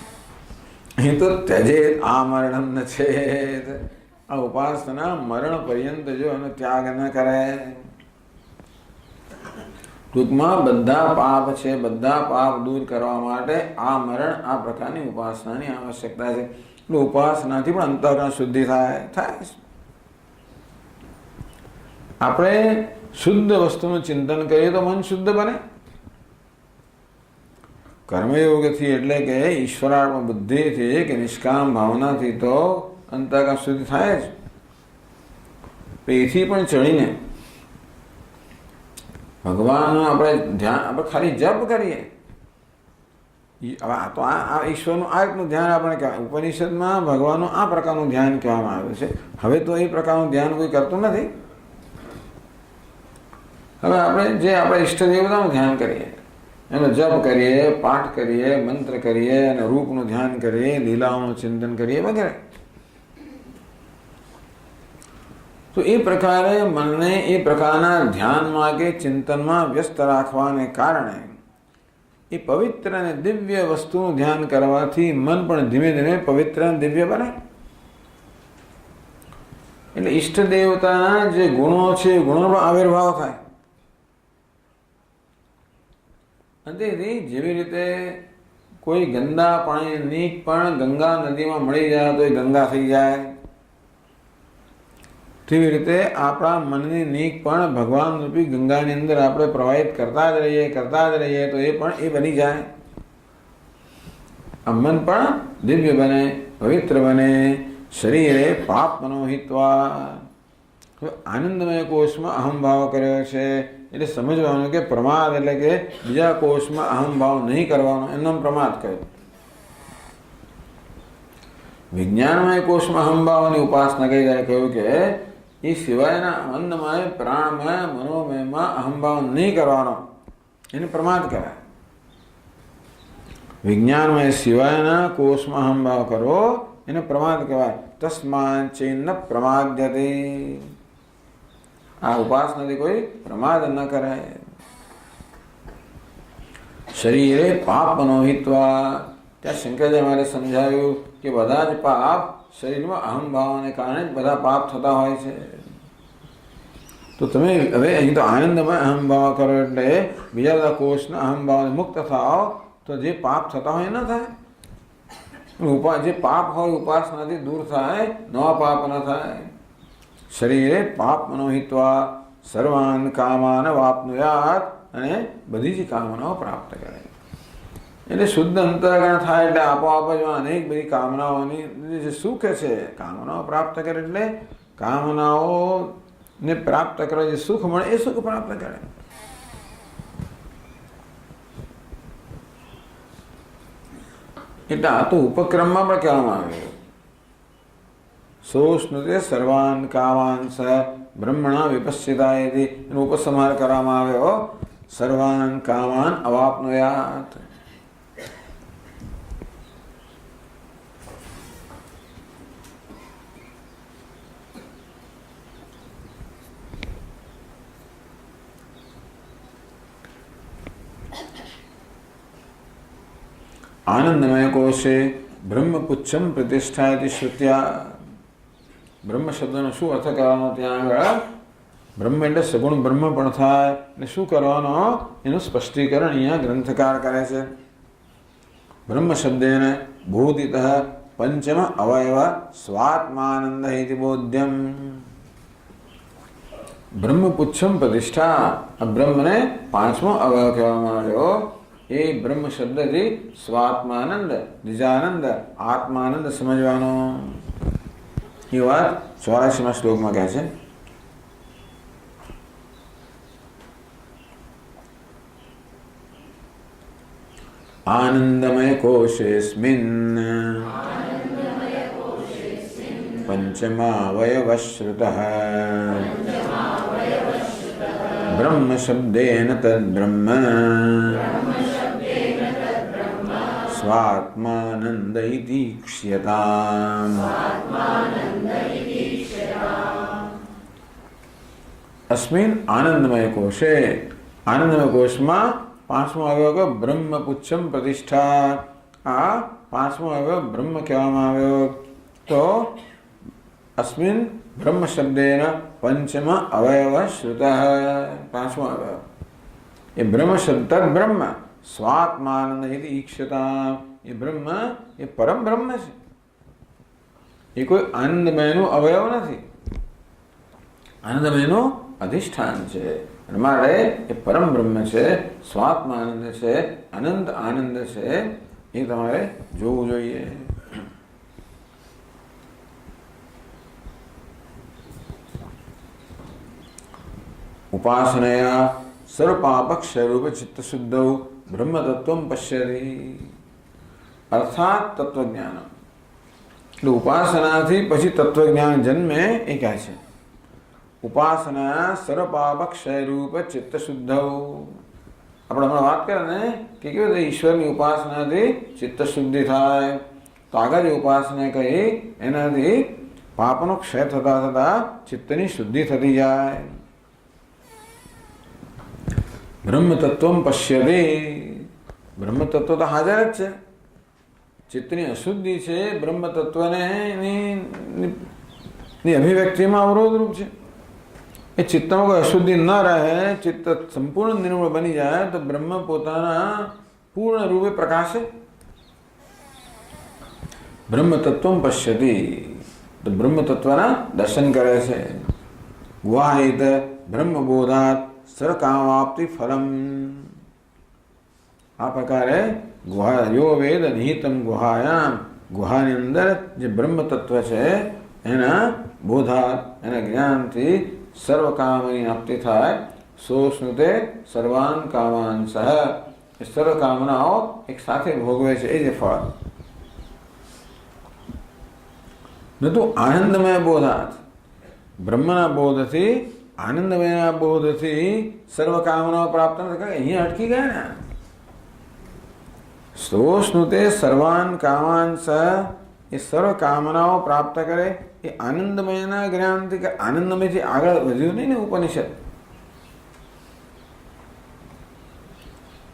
અહીં તો ત્યજે આ મરણમ ન છે. આ ઉપાસના મરણ પર્યંત જો એનો ત્યાગ ન કરે. ટૂંકમાં બધા પાપ છે, બધા પાપ દૂર કરવા માટે આ મરણ, આ પ્રકારની ઉપાસનાની આવશ્યકતા છે. એટલે ઉપાસનાથી પણ અંતઃકરણ શુદ્ધિ થાય. આપણે શુદ્ધ વસ્તુનું ચિંતન કરીએ તો મન શુદ્ધ બને. કર્મયોગથી એટલે કે ઈશ્વરાર્પણ બુદ્ધિથી કે નિષ્કામ ભાવનાથી તો અંતઃકરણ શુદ્ધિ થાય જ. એથી પણ ચડીને ભગવાનનું આપણે ધ્યાન, આપણે ખાલી જપ કરીએ. તો આ ઈશ્વરનું આ રીતનું ધ્યાન આપણે કહેવાય. ઉપનિષદમાં ભગવાનનું આ પ્રકારનું ધ્યાન કહેવામાં આવ્યું છે. હવે તો એ પ્રકારનું ધ્યાન કોઈ કરતું નથી. હવે આપણે જે આપણે ઈષ્ટ દેવતાનું ધ્યાન કરીએ, એનો જપ કરીએ, પાઠ કરીએ, મંત્ર કરીએ, અને રૂપનું ધ્યાન કરીએ, લીલાઓનું ચિંતન કરીએ વગેરે. તો એ પ્રકારે મનને એ પ્રકારના ધ્યાનમાં કે ચિંતનમાં વ્યસ્ત રાખવાને કારણે એ પવિત્ર અને દિવ્ય વસ્તુનું ધ્યાન કરવાથી મન પણ ધીમે ધીમે પવિત્ર અને દિવ્ય બને. એટલે ઈષ્ટ દેવતાના જે ગુણો છે એ ગુણોનો આવિર્ભાવ થાય. અને જેવી રીતે કોઈ ગંદા પાણીની પણ ગંગા નદીમાં મળી જાય તો એ ગંગા થઈ જાય. તેવી રીતે આપણા મનની નીક પણ ભગવાન રૂપી ગંગાની અંદર આપણે પ્રવાહિત કરતા જ રહીએ તો એ પણ એ બની જાય. આ મન પણ દિવ્ય બને, પવિત્ર બને. શરીરે પાપ મનોહિત્વા. આનંદમય કોષમાં અહમભાવ કર્યો છે એટલે સમજવાનું કે પ્રમાદ એટલે કે બીજા કોષમાં અહમભાવ નહીં કરવાનો, એનો પ્રમાદ કર્યો. વિજ્ઞાનમય કોષમાં અહમભાવની ઉપાસના કરી જાય, કહ્યું કે એ સિવાયના અન્નમય, પ્રાણમય, મનોમયમાં અહમભાવ નહીં કરવાનો, એને પ્રમાદ કરાય. વિજ્ઞાનમય સિવાયના કોષમાં અહમભાવ કરવો એને પ્રમાદ કહેવાય. તસ્માન ચેન્ન પ્રમાદ્યતે. આ ઉપાસનાથી કોઈ પ્રમાદ ન કરે. શરીરે પાપ મનોહિત્વા. ત્યાં શંકરાચાર્ય મારે સમજાવ્યું કે બધા જ પાપ શરીરમાં અહમભાવને કારણે જ બધા પાપ થતા હોય છે. તો તમે હવે અહીં તો આનંદમય અહમભાવ કરો એટલે બીજા બધા કોષના અહમભાવને મુક્ત થાઓ તો જે પાપ થતા હોય ન થાય. જે પાપ હોય ઉપાસનાથી દૂર થાય, નવા પાપ ન થાય. શરીરે પાપ મનોહિત્વા સર્વાન કામાન વાપ્નુયાત. અને બધી જ કામનાઓ પ્રાપ્ત કરે. એટલે શુદ્ધ અંતઃકરણ થાય એટલે આપોઆપ જ અનેક બધી કામનાઓની જે સુખ છે, કામનાઓ પ્રાપ્ત કરે એટલે કામનાઓને પ્રાપ્ત કરે જે સુખ મળે એ સુખ પ્રાપ્ત કરે. એટલે આ તો ઉપક્રમમાં પણ કહેવામાં આવ્યું. સોષ્ણુતે સર્વાન કામાન સ બ્રહ્મણા વિપશ્યતા એનો ઉપસંહાર કરવામાં આવ્યો. સર્વાન કામાન અવાપ્નુયાત. આનંદમય કોશે બ્રહ્મપુચ્છમ પ્રતિષ્ઠાયતિ શ્રુત્યા. બ્રહ્મ શબ્દનો શું અર્થ કરવાનો? ત્યાં આગળ બ્રહ્મ એટલે સગુણ બ્રહ્મ પણ થાય એટલે શું કરવાનો એનું સ્પષ્ટીકરણ અહીંયા ગ્રંથકાર કરે છે. બ્રહ્મ શબ્દેન ભૂતિત પંચમ અવયવ સ્વાત્માનંદ ઇતિ બોધ્યમ. બ્રહ્મપુચ્છમ પ્રતિષ્ઠા. આ બ્રહ્મને પાંચમો અવયવ કહેવામાં આવ્યો. એ બ્રહ્મ શબ્દથી સ્વાત્માનંદ, નિજાનંદ, આત્માનંદ સમજવાનો. એ વાત 84માં શ્લોકમાં કહે છે. આનંદમય કોશેસ્મિન પંચમાવયવશ્રુતઃ બ્રહ્મ શબ્દેન તદ્બ્રહ્મ સ્વાત્માનંદ ઇતિ ક્ષયતામ. અસ્મિન આનંદમય કોશે. આનંદમય કોશમાં પાંચમો આવ્યો બ્રહ્મપુચ્છમ પ્રતિષ્ઠા. આ પાંચમો આવ્યો બ્રહ્મ કહેવામાં આવ્યો. તો અસ્મિન બ્રહ્મ શબ્દેન પંચમ અવયવ શ્રુત. પાંચમો અવયવ એ બ્રહ્મ શબ્દ બ્રહ્મ સ્વાત્માનંદ ઇતિ ઈક્ષતા. એ બ્રહ્મ એ પરમ બ્રહ્મ છે. એ કોઈ આનંદમયનું અવયવ નથી, આનંદમયનું અધિષ્ઠાન છે. માટે એ પરમ બ્રહ્મ છે, સ્વાત્માનંદ છે, અનંત આનંદ છે. એ તમારે જોવું જોઈએ. ઉપાસનયા સર્વપાપક્ષરૂપ ચિત્તશુદ્ધૌ બ્રહ્મતત્વમ પશ્યતિ. અર્થાત તત્વજ્ઞાન. એટલે ઉપાસનાથી પછી તત્વજ્ઞાન જન્મે એ કહે છે. ઉપાસના સર્વપાપક્ષયરૂપ ચિત્તશુદ્ધૌ. આપણે હમણાં વાત કરીએ ને કે કેવી રીતે ઈશ્વરની ઉપાસનાથી ચિત્તશુદ્ધિ થાય. તો આગળ જે ઉપાસના કહી એનાથી પાપનો ક્ષય થતા થતા ચિત્તની શુદ્ધિ થતી જાય. બ્રહ્મતત્વમ પશ્યતે. બ્રહ્મતત્વ તો હાજર જ છે. ચિત્તની અશુદ્ધિ છે બ્રહ્મતત્વને ની અભિવ્યક્તિમાં અવરોધરૂપ છે. એ ચિત્તમાં કોઈ અશુદ્ધિ ન રહે, ચિત્ત સંપૂર્ણ નિર્મળ બની જાય તો બ્રહ્મ પોતાના પૂર્ણ રૂપે પ્રકાશે. બ્રહ્મતત્વમ પશ્યતિ. તો બ્રહ્મતત્વના દર્શન કરે છે. गुहाहित ब्रह्मबोधात सर्वकामाप्ति फलम। आ प्रकारे गुहा यो वेद निहितम गुहायाम, गुहानी अंदर जो ब्रह्म तत्व है एना बोधात एना ज्ञानथी सर्व कामनी प्राप्ति थाय। सो स्नुते सर्वान कामान सह, सर्व कामनाओ एक साथे भोगवे छे ए जे फल। न तो आनंदमय बोधात, ब्रह्मना बोधथी आनंदमय बोधथी सर्व कामनाओ प्राप्त न થાય, અહીંયા અટકી ગયા ને। सो स्नुते सर्वान कामान सह, ये सर्व कामनाओं प्राप्त करे ये आनंदमयना ज्ञानथी के आनंदमयथी આગળ વધ્યું નહીં ને ઉપનિષદ।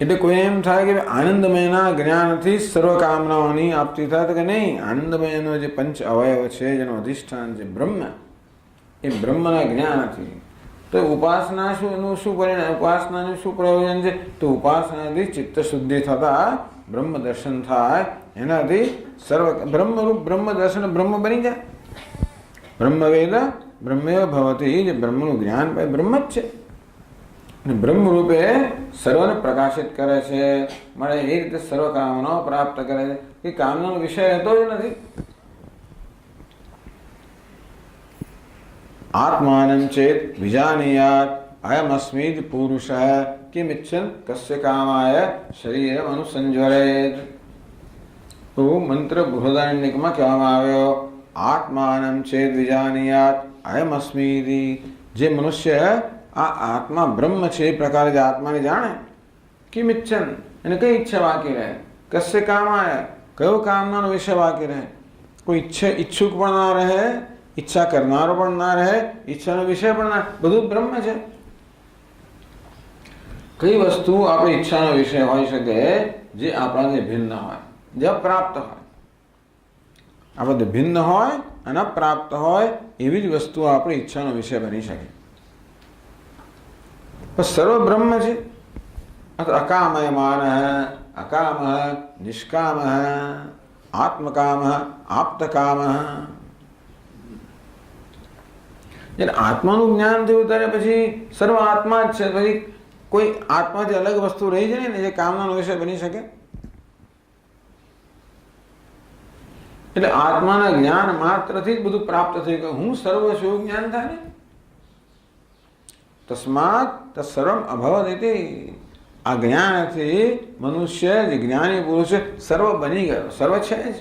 એટલે કોઈ એમ થાય કે આનંદમયના જ્ઞાનથી સર્વ કામનાઓની પ્રાપ્તિ થાય, તો કે નહીં, આનંદમયનો જે પંચ અવયવ છે જેનો અધિષ્ઠાન છે બ્રહ્મ, એ બ્રહ્મના જ્ઞાનથી। તો ઉપાસના શું, એનું શું પરિણામ, ઉપાસનાનું શું પ્રયોજન છે? તો ઉપાસનાથી ચિત્ત શુદ્ધિ થતા બ્રહ્મ દર્શન થાય, એનાથી સર્વ બ્રહ્મરૂપ બ્રહ્મ દર્શન બ્રહ્મ બની જાય। બ્રહ્મવેદ બ્રહ્મેવ ભવતિ, જે બ્રહ્મનું જ્ઞાન પાય બ્રહ્મ જ છે અને બ્રહ્મ રૂપે સર્વને પ્રકાશિત કરે છે, મળે એ રીતે સર્વ કામનાઓ પ્રાપ્ત કરે છે। એ કામનાનો વિષય હતો જ નથી। आत्मानं चेत विजानीयात् अयमस्मीति पुरुषः किमिच्छन् कस्य कामाय शरीरम अनुसंजरेत्। तो मंत्र बृहदारण्यक में कहेवामां आव्यो, आत्मानं चेत विजानीयात् अयमस्मीति, जे मनुष्य आ आत्मा ब्रह्म छे प्रकार जे आत्मा ने जाने, किमिच्छन् एने कई इच्छा बाकी रहे, कस्य कामाय कयो कामनानो विषय बाकी रहे, कोई इच्छुक पण ना रहे, इच्छा करनारो पण ना रहे, इच्छानो विषय पण ना, બધું બ્રહ્મ છે। કઈ વસ્તુ આપણી ઈચ્છાનો વિષય હોઈ શકે જે આપણાથી ભિન્ન હોય, જે અપ્રાપ્ત હોય। આપણે ભિન્ન હોય અને અપ્રાપ્ત હોય એવી જ વસ્તુ આપણી ઈચ્છાનો વિષય બની શકે। પણ સર્વ બ્રહ્મ છે। અકામયમાનઃ અકામઃ નિષ્કામઃ આત્મકામઃ આપ્તકામઃ। જ્યારે આત્માનું જ્ઞાન થયું ત્યારે પછી સર્વ આત્મા જ છે, પછી કોઈ આત્માથી અલગ વસ્તુ રહી જાય ને જે કામનાનો વિષય બની શકે। એટલે આત્માના જ્ઞાન માત્રથી જ બધું પ્રાપ્ત થઈ ગયું, હું સર્વ છું એવું જ્ઞાન થાય ને। તસ્માત તત્સર્વમ અભવત ઇતિ, આ જ્ઞાનથી મનુષ્ય જે જ્ઞાની પુરુષ સર્વ બની ગયો, સર્વ છે જ।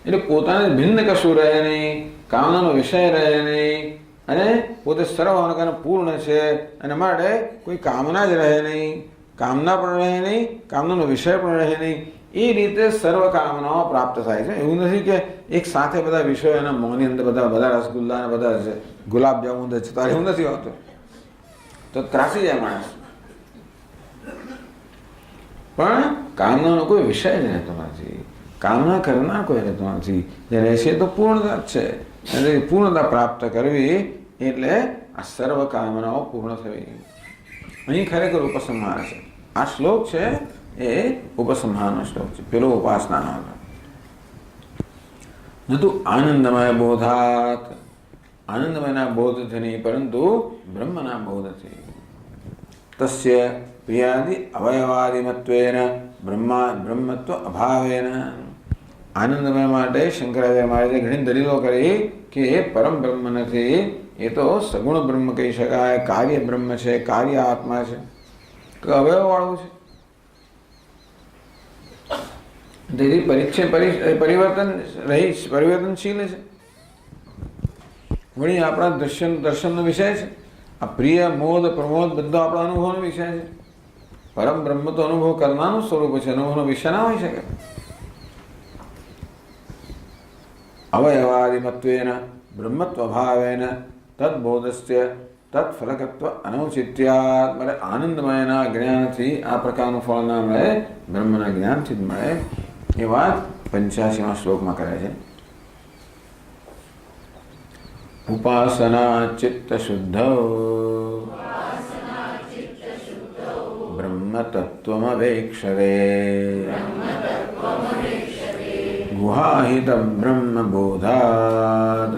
એટલે પોતાને ભિન્ન કશું રહે નહીં, કામનાનો વિષય રહે નહીં, અને પોતે સર્વ હોવાના પૂર્ણ છે, અને માટે કોઈ કામના જ રહે નહીં, કામના પણ રહે નહીં, કામનાનો વિષય પણ રહે નહીં। એ રીતે સર્વ કામનાઓ પ્રાપ્ત થાય છે। એવું નથી કે એક સાથે બધા વિષયો એના મોંની અંદર બધા રસગુલ્લા અને બધા ગુલાબ જામુન જતા, એવું નથી હોતું, તો ત્રાસી જાય માણસ। પણ કામનાનો કોઈ વિષય જ રહેતો નથી, કામના કરનાર કોઈ રહેતો નથી, જે રહેશે તો પૂર્ણતા જ છે। એટલે પૂર્ણતા પ્રાપ્ત કરવી એટલે આ સર્વ કામનાઓ પૂર્ણ થવી। અહીં ખરેખર ઉપસંહાર છે। આ શ્લોક છે એ ઉપસંહારનો શ્લોક છે, પેલો ઉપાસનાનો હતો। નતું આનંદમય બોધાત, આનંદમયના બોધથી નહીં પરંતુ બ્રહ્મના બોધથી। તસ્ય પ્રિયાદિ અવયવાદિમત્વેન બ્રહ્મત્વ અભાવેન। આનંદમય માટે શંકરાચાર્ય મહારાજે ઘણી દલીલો કરી કે એ પરમ બ્રહ્મ નથી, એ તો સગુણ બ્રહ્મ કહી શકાય, કાર્ય બ્રહ્મ છે, કાર્ય આત્મા છે, અવયવ વાળું છે। તેથી પરિવર્તનશીલ છે। વળી આપણા દર્શનનો વિષય છે। આ પ્રિય મોદ પ્રમોદ બધો આપણા અનુભવનો વિષય છે। પરમ બ્રહ્મ તો અનુભવ કરનારનું સ્વરૂપ છે, અનુભવનો વિષય ના હોઈ શકે। અવયવાદિમત્વેન બ્રહ્મત્વ ભાવેન તદ્બોધસ્ય તત્ફલકત્વ અનૌચિત્યાત। મારે આનંદમયના જ્ઞાનથી આ પ્રકારનું ફળ ના મળે, બ્રહ્મના જ્ઞાનથી જ મળે। એ વાત 85મા શ્લોકમાં કરે છે। ઉપાસના ચિત્ત શુદ્ધ બ્રહ્મ તત્વમવેક્ષરે ગુહાહિત બ્રહ્મ બોધાત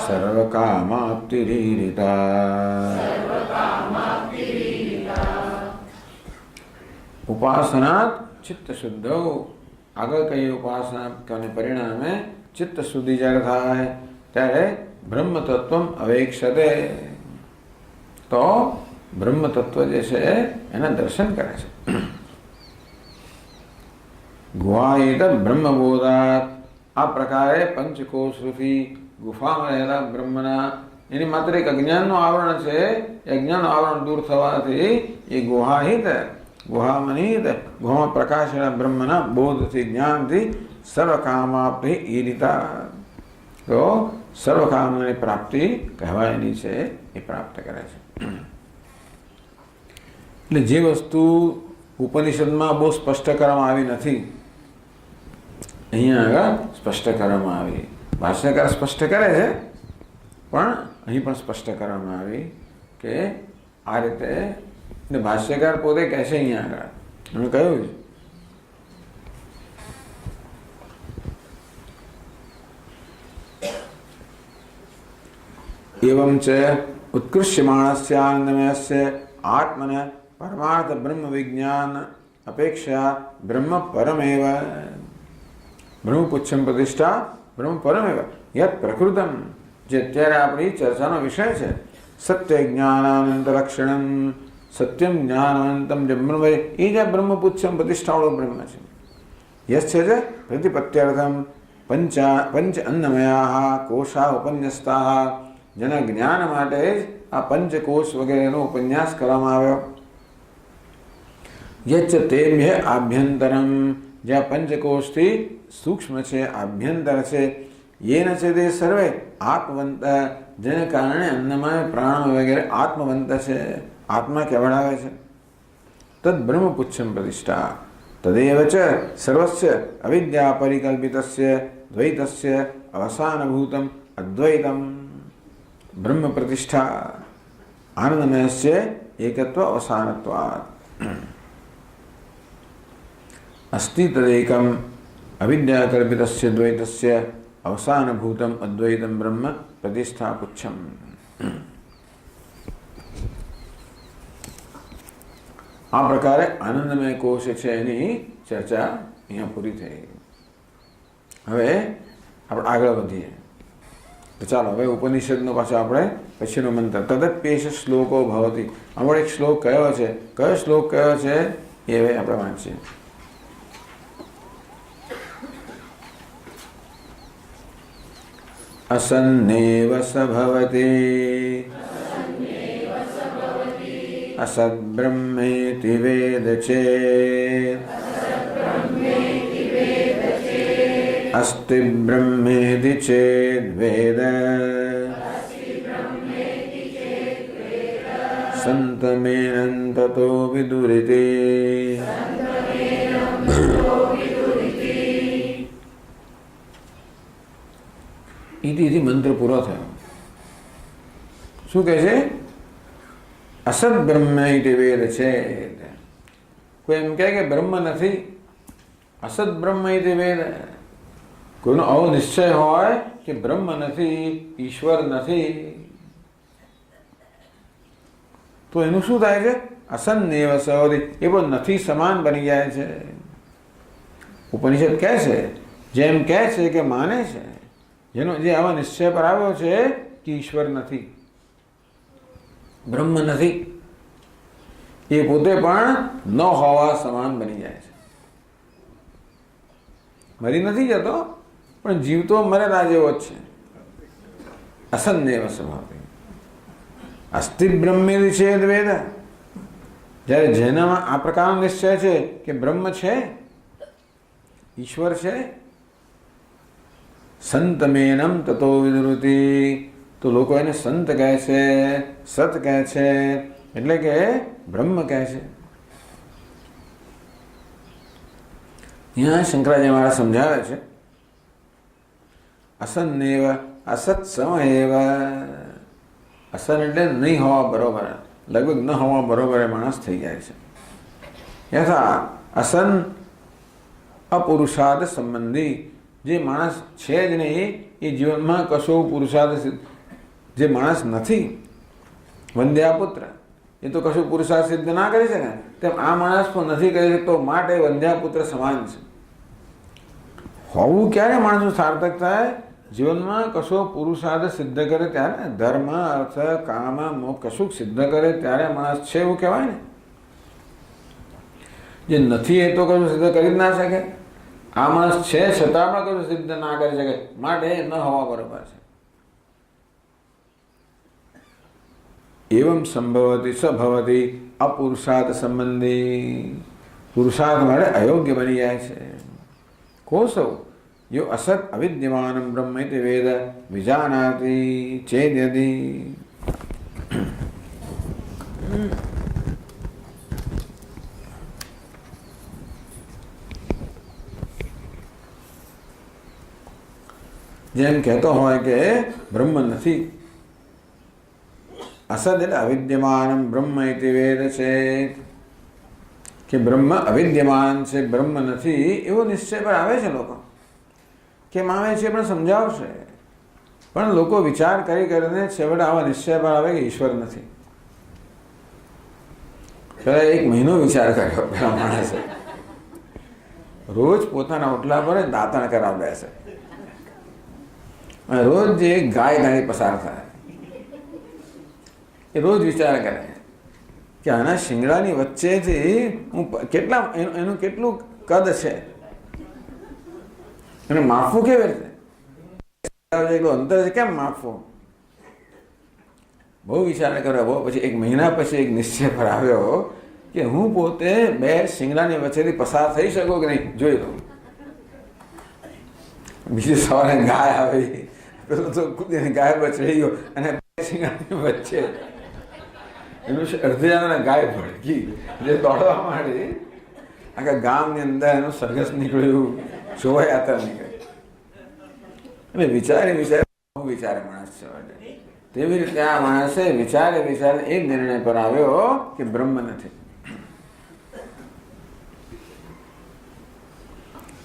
સર્વકામાપ્તિરીરિતા. ઉપાસનાત ચિત્ત શુદ્ધ. આગળ કઈ ઉપાસના કરને પરિણામે ચિત્ત શુદ્ધિ જ્યારે થાય ત્યારે બ્રહ્મ તત્વ અવેક્ષતે. તો બ્રહ્મ તત્વ જે છે એના દર્શન કરે છે. ગુહાયિત બ્રહ્મબોધાત. આ પ્રકારે પંચકોશરૂપી ગુફામાં રહેલા બ્રહ્મના એની માત્ર એક અજ્ઞાનનું આવરણ છે. એ અજ્ઞાનનું આવરણ દૂર થવાથી એ ગુહાહિત ગુહામનિત ગુહામાં પ્રકાશેલા બ્રહ્મના બોધથી જ્ઞાનથી સર્વકામાપ્તિ ઈરિતા. તો સર્વકામની પ્રાપ્તિ કહેવાયની છે એ પ્રાપ્ત કરે છે. એટલે જે વસ્તુ ઉપનિષદમાં બહુ સ્પષ્ટ કરવામાં આવી નથી અહીંયા આગળ સ્પષ્ટ કરવામાં આવી. ભાષ્યકાર સ્પષ્ટ કરે છે પણ અહીં પણ સ્પષ્ટ કરવામાં આવી કે આ રીતે. ભાષ્યકાર પોતે કહે છે અહીંયા આગળ એમણે કહ્યું એવં ચ ઉત્કૃષ્યમાણસ્ય આનંદમયસ્ય આત્મન પરમાર્થ બ્રહ્મ વિજ્ઞાન અપેક્ષા બ્રહ્મ પરમેવ. બ્રહ્મપુચ્છમ પ્રતિષ્ઠા બ્રહ્મ પરમેવ યત પ્રકૃતમ. જે અત્યારે આપણી ચર્ચાનો વિષય છે સત્ય જ્ઞાનાનંત લક્ષણમ સત્યમ જ્ઞાનવંતમ જે બ્રહ્મ એ જ બ્રહ્મપુચ્છમ પ્રતિષ્ઠાવાળો બ્રહ્મ છે. યશ છે જે પ્રતિપત્યર્થમ પંચ અન્નમયા કોષા ઉપન્યસ્તા. જેના જ્ઞાન માટે જ આ પંચકોષ વગેરેનો ઉપન્યાસ કરવામાં આવ્યો. યચ્ચ તેભ્ય આભ્યંતરમ. જ્યાં પંચકોષથી સૂક્ષ્મ છે આભ્યંતર છે. યેન છે તે સર્વે આત્મવંત. જેને કારણે અન્નમય પ્રાણ વગેરે આત્મવંત છે. આત્મા કેવડાવે છે. તદ બ્રહ્મપુચ્છમ પ્રતિષ્ઠા તદેવ ચ સર્વસ્ય અવિદ્યા પરિકલ્પિતસ્ય દ્વૈતસ્ય અવસાનભૂતમ અદ્વૈતમ. બ્રહ્મ પ્રતિષ્ઠા આનંદમયસ્ય એકત્વ અવસાનત્વાत्. અસ્તિ તદેકમ અવિદ્યાકલ્પિતસ્ય દ્વૈતસ્ય અવસાનભૂતમ અદ્વૈતમ બ્રહ્મ પ્રતિષ્ઠા પુચ્છમ. આ પ્રકારે આનંદમય કોશ છે એની ચર્ચા અહીંયા પૂરી થઈ. હવે આપણે આગળ વધીએ. તો ચાલો હવે ઉપનિષદનો પાછો આપણે પછીનો મંત્ર તદપ્યેષ શ્લોકો ભવતી. આમાં એક શ્લોક કયો છે, કયો શ્લોક કયો છે એ હવે આપણે વાંચીએ. અસન્નેવ સ ભવતી અસદ્બ્રહ્મેતિ વેદ ચેત અસ્તિ બ્રહ્મેતિ ચેદ વેદ સંતમેન તતો વિદુરિતિ. ઇતિ મંત્ર પૂરો થયો. શું કહે છે? અસદ બ્રહ્મ ઇતિ વેદ છે. કોઈ એમ કહે કે બ્રહ્મ નથી, અસદ બ્રહ્મ ઇતિ વેદ. કોઈનો આવો નિશ્ચય હોય કે બ્રહ્મ નથી, ઈશ્વર નથી, તો એનું શું થાય છે? અસન્નેવ સહોદિ. એ પણ નથી સમાન બની જાય છે. ઉપનિષદ કહે છે, જેમ કહે છે કે માને છે, જેનો જે આવા નિશ્ચય પર આવ્યો છે કે ઈશ્વર નથી, બ્રહ્મ નથી, એ પોતે પણ ન હોવા સમાન બની જાય છે. મરી નથી જતો પણ જીવતો મરેલા જેવો જ છે. અસન્નેવ સ્વભાવે અસ્તિ બ્રહ્મેતિ ચેદ વેદ. જ્યારે જેનામાં આ પ્રકારનો નિશ્ચય છે કે બ્રહ્મ છે, ઈશ્વર છે, સંતમેનમ તતો વિદુરુતિ. તો લોકો એને સંત કહે છે, સત કહે છે, એટલે કે બ્રહ્મ કહે છે. અહીંયા શંકરાચાર્ય મહારાજ સમજાવે છે અસન્નેવ અસત સમએવ. અસન એટલે નહીં હોવા બરોબર, લગભગ ન હોવા બરોબર એ માણસ થઈ જાય છે. યથા અસન અપુરુષાદ સંબંધી. જે માણસ છે જ નહીં એ જીવનમાં કશો પુરુષાર્થ, જે માણસ નથી વંધ્યાપુત્ર એ તો કશું પુરુષાર્થ સિદ્ધ ના કરી શકે, તેમ આ માણસ પણ નથી કરી શકતો, માટે વંધ્યાપુત્ર સમાન છે. હોવું ક્યારે માણસનું સાર્થક થાય? જીવનમાં કશો પુરુષાર્થ સિદ્ધ કરે ત્યારે, ધર્મ અર્થ કામ મોક્ષ કશું સિદ્ધ કરે ત્યારે માણસ છે એવું કહેવાય ને. જે નથી એ તો કશું સિદ્ધ કરી જ ના શકે. આ માણસ છે છતાં પણ કશું સિદ્ધ ના કરી શકે, માટે ન હોવા બરોબર છે. એવમ સંભવતી સભવતી અપુરુષાર્થ સંબંધી, પુરુષાર્થ માટે અયોગ્ય બની જાય છે. કોસૌ યો અસત અવિદ્યમાનમ બ્રહ્મ ઇતિ વેદ વિજાનાતિ ચેદ્યતિ. જેમ કહેતો હોય કે બ્રહ્મ નથી, અસદ એટલે અવિદ્યમાન બ્રહ્મ ઇતિ વેદ છે કે બ્રહ્મ અવિદ્યમાન છે, બ્રહ્મ નથી એવો નિશ્ચય પર આવે છે. લોકો કેમ આવે છે પણ સમજાવશે, પણ લોકો વિચાર કરી કરીને છેવટે આવા નિશ્ચય પર આવે કે ઈશ્વર નથી. પેલા 1 મહિનો વિચાર કર્યો પેલા માણસે, રોજ પોતાના ઓટલા પર દાંતણ કરાવ બેસે, રોજ જે ગાય ગાડી પસાર થાય એ રોજ વિચાર કરે કે આના શિંગડાની વચ્ચેથી હું કેટલા એનું કેટલું કદ છે, એને માપવું કેવી રીતે, એટલું અંતર છે કેમ માપવું. બહુ વિચાર કર્યો. બહુ પછી 1 મહિના પછી એક નિશ્ચય પર આવ્યો કે હું પોતે 2 શિંગડાની વચ્ચેથી પસાર થઈ શકું કે નહીં જોઈ લઉં. બીજી સવારે ગાય આવી, પેલો તો કૂદીને ગાય બચડી ગયો અને 2 શિંગડાની વચ્ચે એનું અડધે ગાય ભડકી જે દોડવા માંડી, આખા ગામની અંદર એનું સરઘસ નીકળ્યું, શોભાયાત્રા નીકળી. એટલે વિચારે માણસ છે. તેવી રીતે આ માણસે વિચારે એક નિર્ણય પર આવ્યો કે બ્રહ્મ નથી.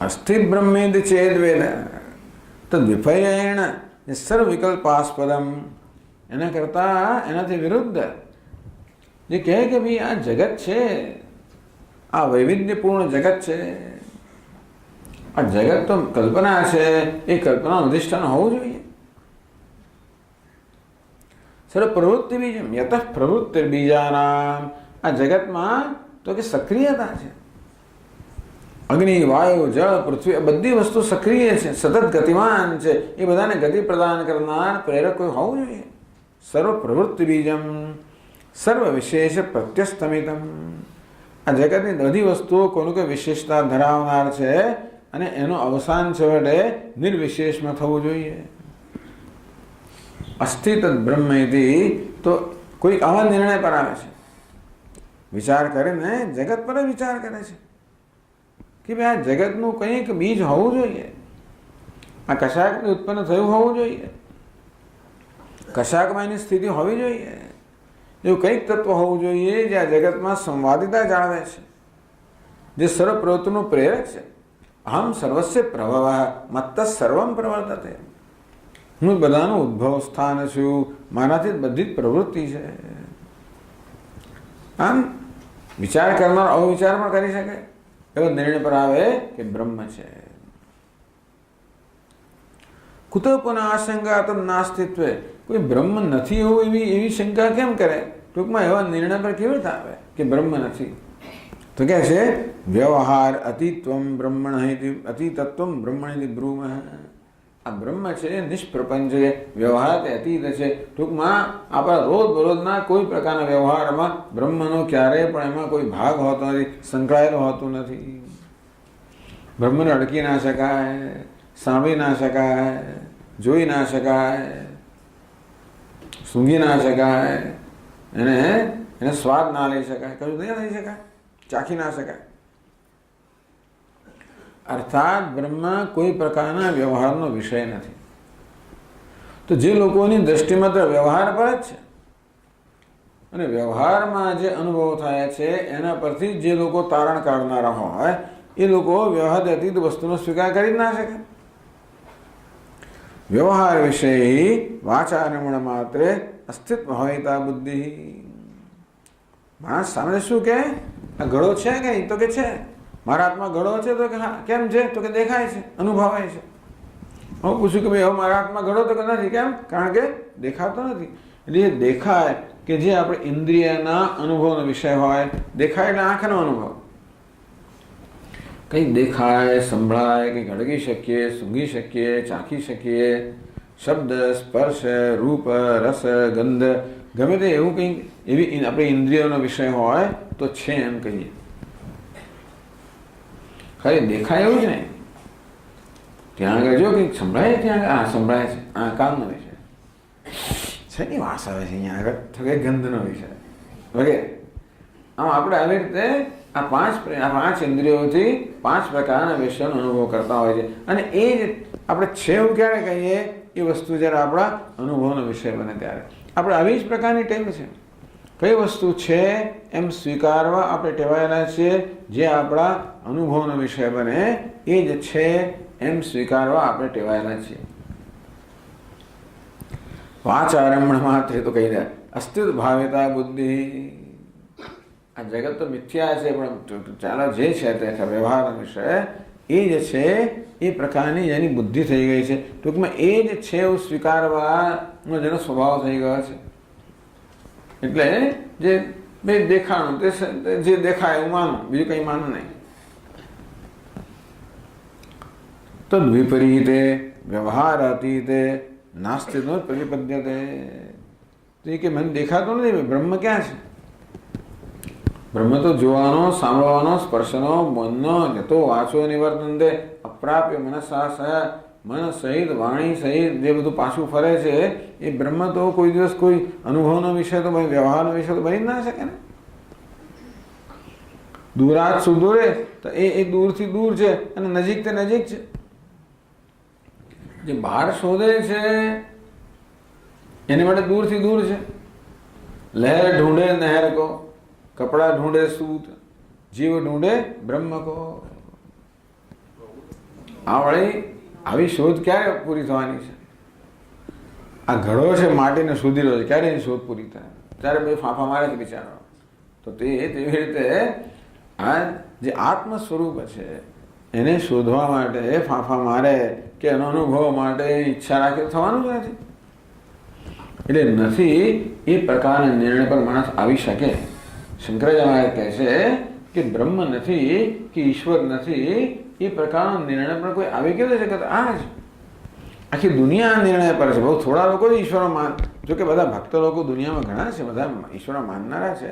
અસ્થિ બ્રહ્મેદ ચેદ વેદ તો વિપર્યણ સર્વ વિકલ્પાસ્પદમ, એના કરતા એનાથી વિરુદ્ધ જે કહે કે ભાઈ આ જગત છે, આ વૈવિધ્યપૂર્ણ જગત છે, આ જગત તો કલ્પના છે, એ કલ્પનાનું અધિષ્ઠાન હોવું જોઈએ. સર્વ પ્રવૃત્તિ બીજમ યતઃ પ્રવૃત્તિ બીજાનામ, આ જગતમાં તો કે સક્રિયતા છે. અગ્નિ, વાયુ, જળ, પૃથ્વી બધી વસ્તુ સક્રિય છે, સતત ગતિમાન છે. એ બધાને ગતિ પ્રદાન કરનાર પ્રેરક કોઈ હોવું જોઈએ. સર્વ પ્રવૃત્તિ બીજમ સર્વ વિશેષ પ્રત્યસ્તમિતમ, આ જગતની બધી વસ્તુઓ કોઈનું કોઈ વિશેષતા ધરાવનાર છે અને એનું અવસાન છેવટે નિર્વિશેષમાં થવું જોઈએ. અસ્થિત બ્રહ્મ ઇતિ, તો કોઈ આવા નિર્ણય પર આવે છે, વિચાર કરીને જગત પર વિચાર કરે છે કે ભાઈ આ જગતનું કંઈક બીજ હોવું જોઈએ, આ કશાકથી ઉત્પન્ન થયું હોવું જોઈએ, કશાકમાં એની સ્થિતિ હોવી જોઈએ, એવું કંઈક તત્વ હોવું જોઈએ જે આ જગતમાં સંવાદિતા જાળવે છે, જે સર્વ પ્રવૃત્તિનું પ્રેરક છે. અહમ સર્વસ્ય પ્રભવ મત્ત સર્વમ પ્રવર્તતે, હું બધાનું ઉદ્ભવ સ્થાન છું, મારાથી બધી જ પ્રવૃત્તિ છે. આમ વિચાર કરનાર અવિચાર પણ કરી શકે, એવો નિર્ણય પર આવે કે બ્રહ્મ છે. કુતો પુનઃ આશંકા તો નાસ્તિત્વે, કોઈ બ્રહ્મ નથી એવું એવી શંકા કેમ કરે? ટૂંકમાં એવા નિર્ણય પર કેવી રીતે આવે કે બ્રહ્મ નથી? તો કહે છે વ્યવહાર અતિત્વમ બ્રહ્મણ અતિતત્વમ બ્રહ્મણ બ્રૂમ. આ બ્રહ્મ છે નિષ્પ્રપંચ છે, વ્યવહાર તે અતીત છે. ટૂંકમાં આપણા રોજબરોજના કોઈ પ્રકારના વ્યવહારમાં બ્રહ્મનો ક્યારેય પણ એમાં કોઈ ભાગ હોતો નથી, સંકળાયેલો હોતું નથી. બ્રહ્મને અડકી ના શકાય, સાંભળી ના શકાય, જોઈ ના શકાય, સૂંઘી ના શકાય, એને સ્વાદ ના લઈ શકાય, કશું નહીં લઈ શકાય, ચાખી ના શકાય. અર્થાત બ્રહ્મ કોઈ પ્રકારના વ્યવહારનો વિષય નથી. તો જે લોકોની દ્રષ્ટિમાં તો વ્યવહાર પર જ છે અને વ્યવહારમાં જે અનુભવ થાય છે એના પરથી જે લોકો તારણ કાઢનારા હોય એ લોકો વ્યવહાર અતીત વસ્તુનો સ્વીકાર કરી જ ના શકે. વ્યવહાર વિષય વાચારમણ માત્રે અસ્તિત્વ ભાવિતા બુદ્ધિ. માણસ સામે શું કે આ ઘડો છે કે નહીં? તો કે છે. મારા હાથમાં ઘડો છે? તો કે હા. કેમ છે? તો કે દેખાય છે, અનુભવાય છે. હું પૂછું કે ભાઈ હવે મારા હાથમાં ઘડો? તો કે નથી. કેમ? કારણ કે દેખાતો નથી. એટલે એ દેખાય કે જે આપણે ઇન્દ્રિયના અનુભવનો વિષય હોય, દેખાય એટલે આંખનો અનુભવ. કંઈક દેખાય, સંભળાય, કંઈક અડગી શકીએ, સૂંઘી શકીએ, ચાખી શકીએ, શબ્દ, સ્પર્શ, રૂપ, રસ, ગંધ, ગમે તે એવું કંઈક એવી આપણી ઇન્દ્રિયોનો વિષય હોય તો છે એમ કહીએ. ખાલી દેખાય એવું જ નહીં. ત્યાં આગળ જો કંઈક સંભળાય, ત્યાં આગળ આ સંભળાય છે, આ કામનો વિષય છે. ની વાસ આવે છે અહીંયા આગળ, તો કે ગંધનો વિષય વગેરે. આમ આપણે આવી રીતે આ પાંચ ઇન્દ્રિયોથી 5 પ્રકારના વિષયનો અનુભવ કરતા હોય છે. અને એ જ આપણે છે એવું ક્યારે કહીએ? એ વસ્તુ જ્યારે આપણા અનુભવનો વિષય બને ત્યારે. આપણે આવી જ પ્રકારની ટેવ છે. કઈ વસ્તુ છે એમ સ્વીકારવા આપણે ટેવાયેલા છીએ. જે આપણા અનુભવનો વિષય બને એ જ છે એમ સ્વીકારવા આપણે ટેવાયેલા છીએ. વાચારમણ માત્રે તો કહી દે અસ્તિત્વ ભાવિતા બુદ્ધિ. આ જગત તો મિથ્યા છે, પણ ચાલો જે છે તે વ્યવહારનો વિષય એ જ છે એ પ્રકારની જેની બુદ્ધિ થઈ ગઈ છે. ટૂંકમાં એ જ છે એવું સ્વીકારવાનો જેનો સ્વભાવ થઈ ગયો છે. એટલે જે દેખાણું તે જે દેખાય એવું માનું, બીજું કંઈ માનું નહીં. તો વિપરીતે વ્યવહાર અતીતે નાસ્તિત્વ પ્રતિપદ્યતે. તો એ કે મને દેખાતો નથી, બ્રહ્મ ક્યાં છે? બ્રહ્મ તો જોવાનો, સાંભળવાનો, સ્પર્શનો, મનનો, જતો વાંચો નિવર્તનતે અપ્રાપ્ય મનસા સહ મન સહિત, વાણી સહિત જે બધું પાછું ફરે છે એ બ્રહ્મ તો કોઈ દિવસ કોઈ અનુભવનો વિષય તો વ્યવહારનો વિષય તો બની જ ના શકે ને. દૂરાત સુદૂરે તો એ દૂરથી દૂર છે અને નજીક તે નજીક છે. જે બહાર શોધે છે એને માટે દૂરથી દૂર છે. લહેર ઢૂંઢે નહેર કો, કપડા ઢૂંઢે સૂત, જીવ ઢૂંઢે બ્રહ્મ કો. આવી શોધ ક્યારે પૂરી થવાની છે? આ ઘડો છે માટીને શોધી રહ્યો છે, ક્યારે એની શોધ પૂરી થાય? ત્યારે બે ફાંફા મારે છે બિચારો. તો તેવી રીતે આ જે આત્મ સ્વરૂપ છે એને શોધવા માટે ફાંફા મારે કે એનો અનુભવ માટે ઈચ્છા રાખે થવાનું જ નથી. એટલે નથી એ પ્રકારના નિર્ણય પર માણસ આવી શકે. શંકરાચાર્ય કહે છે કે બ્રહ્મ નથી કે ઈશ્વર નથી એ પ્રકારનો નિર્ણય પર કોઈ આવી કેવો છે કે આ જ આખી દુનિયા નિર્ણય પર છે. બહુ થોડા લોકો જ ઈશ્વર જો કે બધા ભક્ત લોકો દુનિયામાં ઘણા છે, બધા ઈશ્વર માનનારા છે.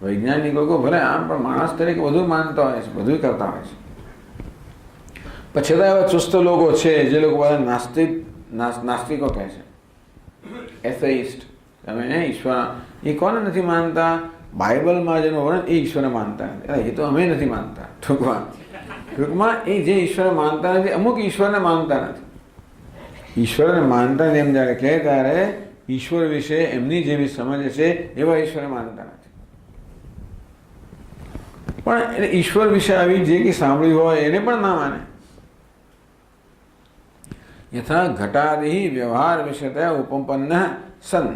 વૈજ્ઞાનિક લોકો ભલે આમ પણ માણસ તરીકે બધું માનતા હોય છે, બધું કરતા હોય છે. પણ છતાં એવા ચુસ્ત લોકો છે જે લોકો બધા નાસ્તિકો કહે છે, એથેઇસ્ટ. તમે ઈશ્વર એ કોને નથી માનતા? બાઇબલમાં જેનું વર્ણન એ ઈશ્વરને માનતા નથી. એ તો અમે નથી માનતા. ટૂંકમાં એ જે ઈશ્વર માનતા નથી, અમુક ઈશ્વરને માનતા નથી. ઈશ્વરને માનતા નથી એમ જ્યારે કહે ત્યારે ઈશ્વર વિશે એમની જેવી સમજ છે એવા ઈશ્વરને માનતા નથી. પણ ઈશ્વર વિશે આવી જે કંઈ સાંભળ્યું હોય એને પણ ના માને. યથા ઘટાદિ વ્યવહાર વિષયતઃ ઉપપન્ન સન.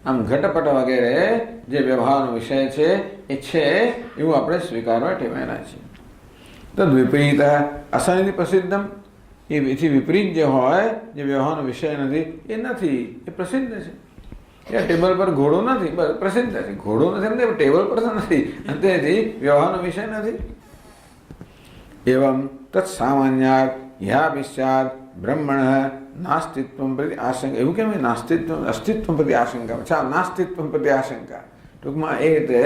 આમ ઘટપટ વગેરે જે વ્યવહારનો વિષય છે એ છે એવું આપણે સ્વીકારવા ટેવાયેલા છીએ. તદ વિપરીત અસનિધિ પ્રસિદ્ધમ. એથી વિપરીત જે હોય, જે વ્યવહારનો વિષય નથી એ નથી, એ પ્રસિદ્ધ છે. એ ટેબલ પર ઘોડો નથી, પ્રસિદ્ધ છે. ઘોડો નથી, ટેબલ પર તો નથી, તેથી વ્યવહારનો વિષય નથી. એવં તત્સામાન્યાત યા વિશ્ચાત બ્રહ્મણ નાસ્તિત્વ પ્રતિ આશંકા. એવું કેમ? અસ્તિત્વ પ્રતિ આશંકા. અચ્છા, નાસ્તિત્વ પ્રતિ આશંકા. ટૂંકમાં એ રીતે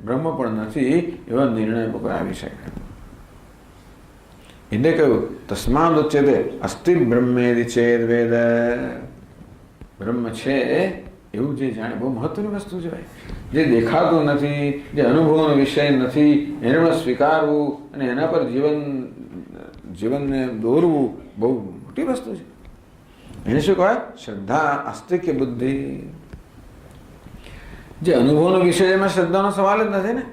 બ્રહ્મ પણ નથી એવા નિર્ણય પર આવી શકે. એટલે કહ્યું તસ્માદ ઉચ્યતે અસ્તિ બ્રહ્મેદિ ચેદ વેદ. બ્રહ્મ છે એવું જે જાણે બહુ મહત્વની વસ્તુ છે. જે દેખાતું નથી, જે અનુભવનો વિષય નથી, એને પણ સ્વીકારવું અને એના પર જીવનને દોરવું બહુ મોટી વસ્તુ છે. એને શું કહેવાય? શ્રદ્ધા, આસ્તિક્ય બુદ્ધિ. જે અનુભવનો વિષય એમાં શ્રદ્ધાનો સવાલ જ નથી ને.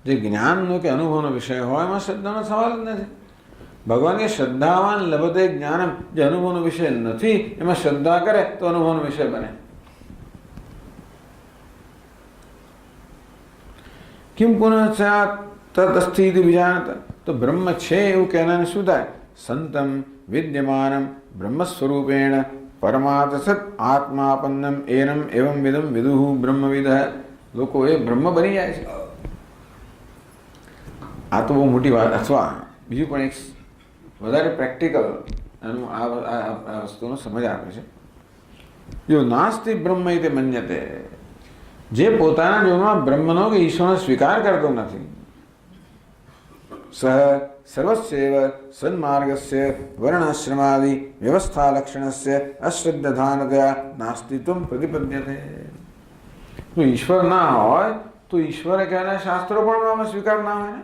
જે જ્ઞાનનો કે અનુભવનો વિષય હોય એમાં શ્રદ્ધાનો સવાલ જ નથી. ભગવાનની શ્રદ્ધાવાન લભતે જ્ઞાનમ, જે અનુભવનો વિષય નથી એમાં શ્રદ્ધા કરે તો અનુભવનો વિષય બને. કિમ પુનઃ તદસ્થિ વિજાનત, તો બ્રહ્મ છે એવું કહેનાને શું થાય? સંતમ વિદ્યમાનમ બ્રહ્મ સ્વરૂપેણ પરમાર્થ સત આત્માપન્નમ એનમ એવમ વિદમ વિદુહુ બ્રહ્મવિદ. લોકો એ બ્રહ્મ બની જાય છે. આ તો બહુ મોટી વાત. અથવા બીજું પણ એક વધારે પ્રેક્ટિકલ એનું આ વસ્તુનો સમજ આપે છે. જો નાસ્તિ બ્રહ્મ તે મન્યતે, જે પોતાના જીવનમાં બ્રહ્મનો કે ઈશ્વરનો સ્વીકાર કરતો નથી, સહ સર્વસ્યૈવ સન્માર્ગસ્ય વર્ણાશ્રમાદિ વ્યવસ્થા લક્ષણસ્ય અશ્રદ્ધાનતયા નાસ્તિત્વમ પ્રતિપદ્યતે. જો ઈશ્વર ના હોય તો ઈશ્વરે કહેના શાસ્ત્રો પણ આમાં સ્વીકાર ના હોય ને.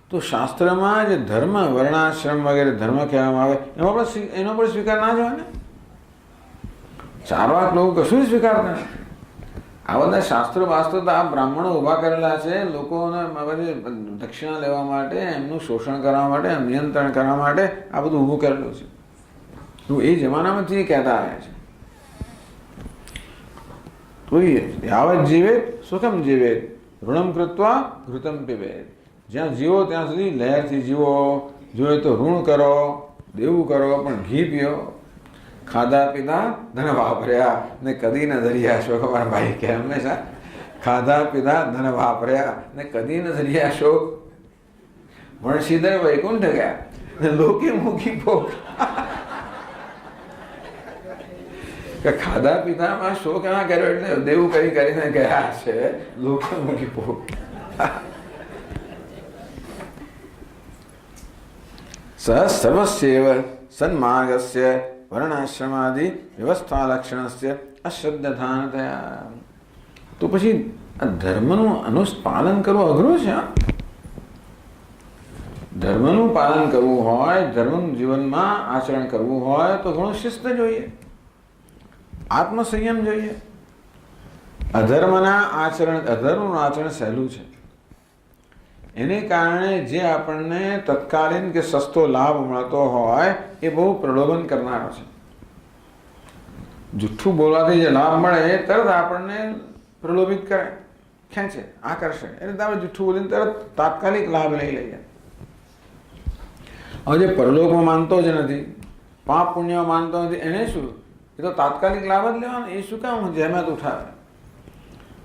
તો શાસ્ત્રમાં જે ધર્મ વર્ણાશ્રમ વગેરે ધર્મ કહેવામાં આવે એનો પણ સ્વીકાર ના જ હોય ને. ચારવાક લોકો કશું જ સ્વીકારતા નથી. આ બધા શાસ્ત્રો વાસ્ત્રો તો આ બ્રાહ્મણો ઊભા કરેલા છે લોકોને દક્ષિણા લેવા માટે, એમનું શોષણ કરવા માટે, નિયંત્રણ કરવા માટે આ બધું ઊભું કરેલું છે. તો એ જમાનામાંથી કહેતા આવ્યા છે. તો યાવત જીવે સુખમ જીવે ઋણમ કૃત્વા ઘૃતમ પીવે. જ્યાં જીવો ત્યાં સુધી લહેરથી જીવો. જોઈએ તો ઋણ કરો, દેવું કરો, પણ ઘી પીઓ. ખાધા પીધા ધન વાપર્યા ને કદી ન ધર્યા શોક. અમારા ભાઈ કે હંમેશા ખાધા પીધા ધન વાપર્યા ને કદી ન ધર્યા શોક. વણશીધર વૈકુંઠ ગયા ને લોકે મૂકી ભોગ. કે ખાધા પીધામાં શોક એમાં કર્યો એટલે દેવું કરી કરીને ગયા છે લોકે મૂકી ભોગ. સર્વસ્યૈવ સન્માર્ગસ્ય વર્ણાશ્રમાદિ વ્યવસ્થા લક્ષણસ્ય અશ્રદ્ધાનતયા. તો પછી આ ધર્મનું પાલન કરવું અઘરું છે. ધર્મનું પાલન કરવું હોય, ધર્મનું જીવનમાં આચરણ કરવું હોય તો ઘણું શિસ્ત જોઈએ, આત્મસંયમ જોઈએ. અધર્મનું આચરણ સહેલું છે. એને કારણે જે આપણને તત્કાલીન કે સસ્તો લાભ મળતો હોય એ બહુ પ્રલોભન કરનારો છે. જુઠ્ઠું બોલવાથી જે લાભ મળે એ તરત આપણને પ્રલોભિત કરે, ખેંચે, આકર્ષે. એટલે આપણે જુઠ્ઠું બોલીને તરત તાત્કાલિક લાભ લઈ લઈએ. હવે જે પરલોકમાં માનતો જ નથી, પાપ પુણ્યમાં માનતો નથી, એને શું? એ તો તાત્કાલિક લાભ જ લેવાનો. એ શું કામ જહેમત ઉઠાવે?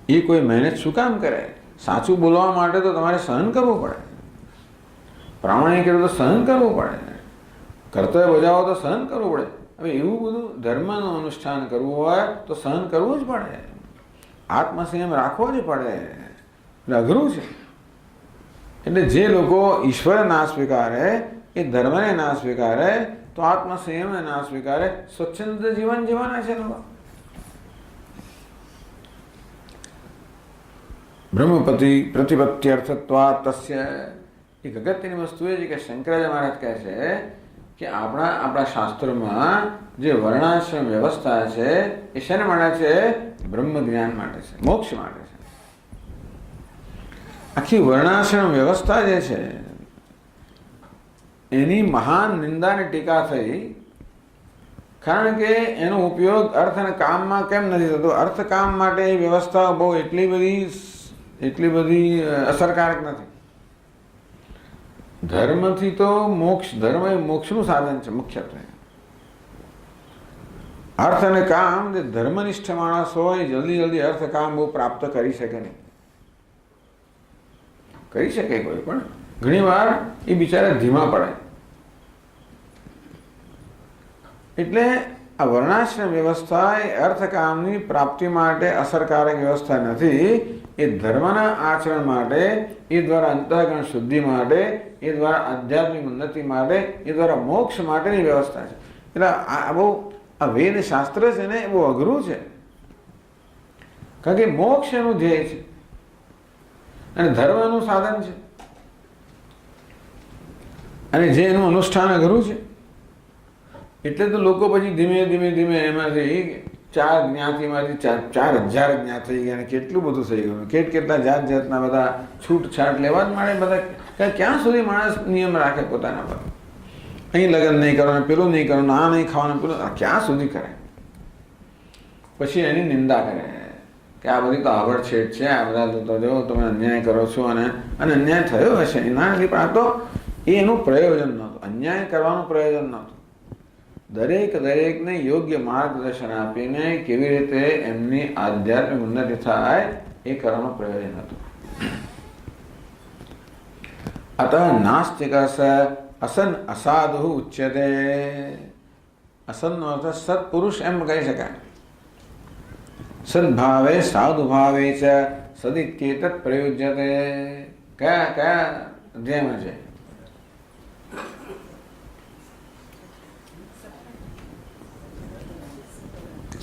એ કોઈ મહેનત શું કામ કરે? સાચું બોલવા માટે તો તમારે સહન કરવું પડે. પ્રામાણિક તો સહન કરવું પડે. કર્તવ્ય બજાવો તો સહન કરવું પડે. હવે એવું બધું ધર્મનું અનુષ્ઠાન કરવું હોય તો સહન કરવું જ પડે, આત્મસંયમ રાખવો જ પડે. એટલે અઘરું છે. એટલે જે લોકો ઈશ્વર ના સ્વીકારે, એ ધર્મને ના સ્વીકારે, તો આત્મસંયમને ના સ્વીકારે, સ્વચ્છંદ જીવન જીવવાના છે લોકો. બ્રહ્મપતિ પ્રતિપત્ત્યર્થત્વાત્ તસ્ય. એક અગત્યની વસ્તુ એ છે કે શંકરાચાર્ય મહારાજ કહે છે કે આપણા શાસ્ત્રોમાં જે વર્ણાશ્રમ વ્યવસ્થા છે એ શેના માટે છે? બ્રહ્મ જ્ઞાન માટે છે, મોક્ષ માટે છે. આખી વર્ણાશ્રમ વ્યવસ્થા જે છે એની મહાન નિંદા અને ટીકા થઈ, કારણ કે એનો ઉપયોગ અર્થ અને કામમાં કેમ નથી થતો? અર્થ કામ માટે એ વ્યવસ્થા બહુ એટલી બધી અસરકારક નથી. ધર્મથી તો મોક્ષ, ધર્મ એ મોક્ષનું સાધન છે મુખ્યત્વે. અર્થ અને કામ, જે ધર્મનિષ્ઠ માણસ હોય જલ્દી અર્થ કામ બહુ પ્રાપ્ત કરી શકે નહીં. કરી શકે કોઈ પણ, ઘણી વાર એ બિચારા ધીમા પડે. એટલે આ વર્ણાશ્રમ વ્યવસ્થા એ અર્થકામની પ્રાપ્તિ માટે અસરકારક વ્યવસ્થા નથી. એ ધર્મના આચરણ માટે, એ દ્વારા અંતઃકરણ શુદ્ધિ માટે, એ દ્વારા આધ્યાત્મિક ઉન્નતિ માટે, એ દ્વારા મોક્ષ માટેની વ્યવસ્થા છે. એટલે આ વેદ શાસ્ત્ર છે ને એ બહુ અઘરું છે, કારણ કે મોક્ષ એનું ધ્યેય છે અને ધર્મ એનું સાધન છે, અને જે એનું અનુષ્ઠાન અઘરું છે. એટલે તો લોકો પછી ધીમે એમાંથી 4 જ્ઞાતિમાંથી 4000 જ્ઞાત થઈ ગયા, કેટલું બધું થઈ ગયું. કેટલા જાતના બધા છૂટછાટ લેવા જ મળે બધા. કે ક્યાં સુધી માણસ નિયમ રાખે પોતાના પર? અહીં લગ્ન નહીં કરવાનું, પેલું નહીં કરવાનું, આ નહીં ખાવાનું, પેલું ક્યાં સુધી કરે? પછી એની નિંદા કરે કે આ બધી તો આભડછેડ છે, આ બધા તો જો તમે અન્યાય કરો છો અને અન્યાય થયો હશે એના નથી, પણ આ તો એનું પ્રયોજન નહોતું, અન્યાય કરવાનું પ્રયોજન નહોતું. દરેકને યોગ્ય માર્ગદર્શન આપીને કેવી રીતે એમની આધ્યાત્મિક ઉન્નતિ થાય એ કરવાનું પ્રયોજન હતું. અતઃ નાસ્તિકસ અસન અસાધુ ઉચ્યતે. અસનનો અર્થ સત્પુરુષ એમ કહી શકાય. સદભાવે સાધુ ભાવે ચ સદિત્યેતત પ્રયુજ્યતે. કયા અધ્યાયમાં છે?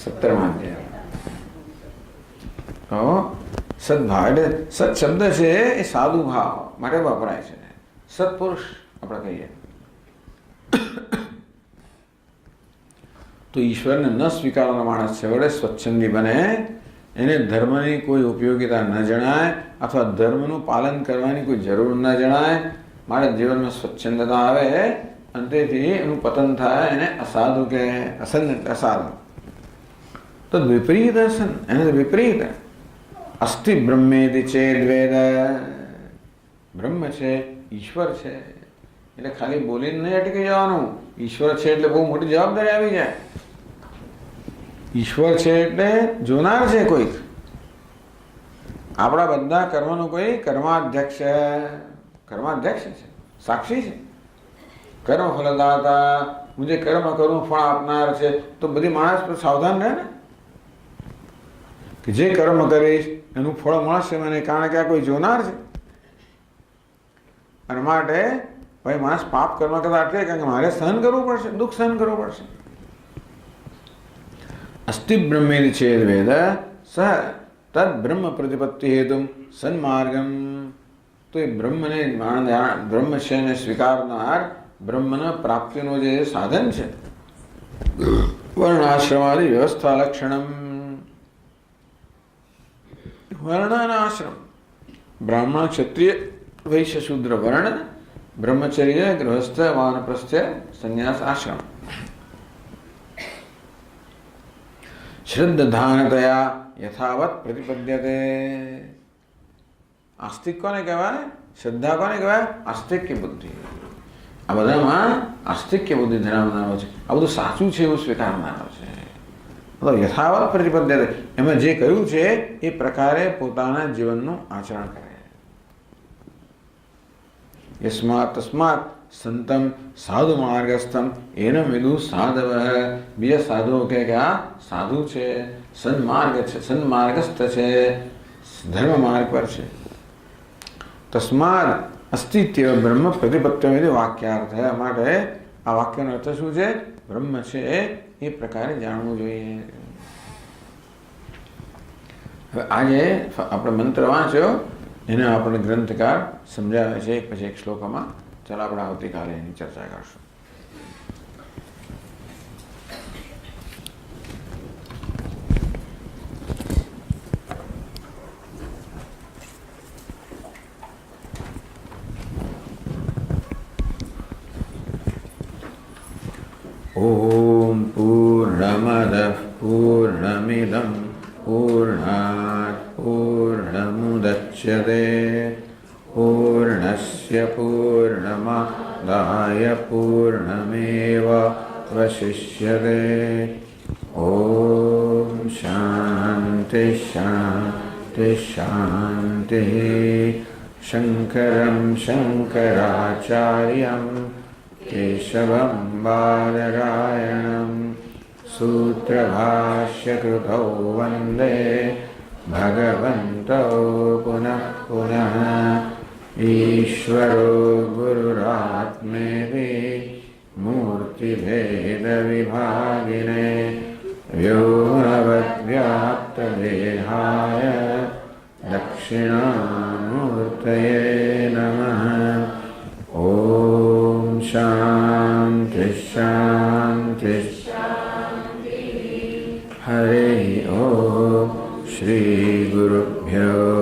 17મા અધ્યાય. તો સદભાવ એટલે સત શબ્દ છે એ સાધુ ભાવ માટે વપરાય છે. સત્પુરુષ આપણે કહીએ તો ઈશ્વરને ન સ્વીકારવાનો માણસ છે વડે સ્વચ્છંદી બને, એને ધર્મની કોઈ ઉપયોગિતા ન જણાય અથવા ધર્મનું પાલન કરવાની કોઈ જરૂર ન જણાય, મારા જીવનમાં સ્વચ્છંદતા આવે અને તેથી એનું પતન થાય, એને અસાધુ કહે. અસન એટલે અસાધુ. તો વિપરીત અસન એને વિપરીત. અસ્થિ બ્રહ્મેતિ ચેદ વેદ. બ્રહ્મ છે, ઈશ્વર છે એટલે ખાલી બોલીને નહીં અટકી જવાનું. ઈશ્વર છે એટલે બહુ મોટી જવાબદારી આવી જાય. ઈશ્વર છે એટલે જોનાર છે કોઈક. આપણા બધા કર્મનું કોઈ કર્માધ્યક્ષ છે, સાક્ષી છે. કર્મ ફલદાતા, હું જે કર્મ કરું ફળ આપનાર છે. તો બધી માણસ તો સાવધાન રહે ને કે જે કર્મ કરીશ એનું ફળ મળશે મને, કારણ કે આ કોઈ જોનાર છે. અને માટે ભાઈ માણસ પાપ કર્મ કરતા અટકે, કારણ કે મારે સહન કરવું પડશે, દુઃખ સહન કરવું પડશે. અસ્થિ બ્રહ્મેતિ ચેદ વેદ સહ તદ બ્રહ્મ પ્રતિપત્તિ હેતુ સન્માર્ગમ. તો એ બ્રહ્મને બ્રહ્મ છે એને સ્વીકારનાર બ્રહ્મના પ્રાપ્તિનો જે સાધન છે, વર્ણાશ્રમાદી વ્યવસ્થા લક્ષણમ. વર્ણ અને આશ્રમ, બ્રાહ્મણ, ક્ષત્રિય, વૈશ્ય, શૂદ્ર વર્ણ, બ્રહ્મચર્ય, ગૃહસ્થ, વાનપ્રસ્થ, સંન્યાસ, આશ્રમ. શ્રદ્ધાનતયા યથાવત પ્રતિપદ્યતે. આસ્તિક કોને કહેવાય? શ્રદ્ધા કોને કહેવાય? આસ્તિક્ય બુદ્ધિ. આ બધામાં આસ્તિક્ય બુદ્ધિ ધરાવનારો છે, આ બધું સાચું છે એવું સ્વીકારનારો છે. યથાવત પ્રતિપદ્યતે, એમાં જે કહ્યું છે એ પ્રકારે પોતાના જીવનનું આચરણ કરે. યસ્માત તસ્માત સંતમ સાધુ માર્ગસ્થમ એનમ વિદુ સાધવ. બીજા સાધુઓ કે આ સાધુ છે, સન્માર્ગ છે, સન્માર્ગસ્થ છે, ધર્મ માર્ગ પર છે. તસ્માદ અસ્તિત્વ બ્રહ્મ પ્રતિપત્તિ વાક્યાર્થ. માટે આ વાક્યનો અર્થ શું છે? બ્રહ્મ છે એ પ્રકારે જાણવું જોઈએ. હવે આજે આપણે મંત્ર વાંચ્યો, એને આપણે ગ્રંથકાર સમજાવે છે એક પછી એક શ્લોકમાં. ચાલો આપણે આવતીકાલે એની ચર્ચા કરશું. ઓમ પૂર્ણમદઃ પૂર્ણમિદં પૂર્ણાત પૂર્ણમુદચ્યતે પૂર્ણસ્ય પૂર્ણમાદાય પૂર્ણમેવાવશિષ્યતે. ઓમ શાંતિ શાંતિ શાંતિ. શંકરં શંકરાચાર્યં કેશવં બાદરાયણં સૂત્રભાષ્યકૃતૌ વંદે ભગવन्तौ પુનઃ પુનઃ. ઈશ્વરો ગુરુરાત્મેતિ મૂર્તિભેદવિભાગિને વ્યોમવદ્વ્યાપ્તદેહાય દક્ષિણામૂર્તયે નમઃ. ઓમ શાંતિ શાંતિ. હરિ ઓમ. શ્રી ગુરુભ્યો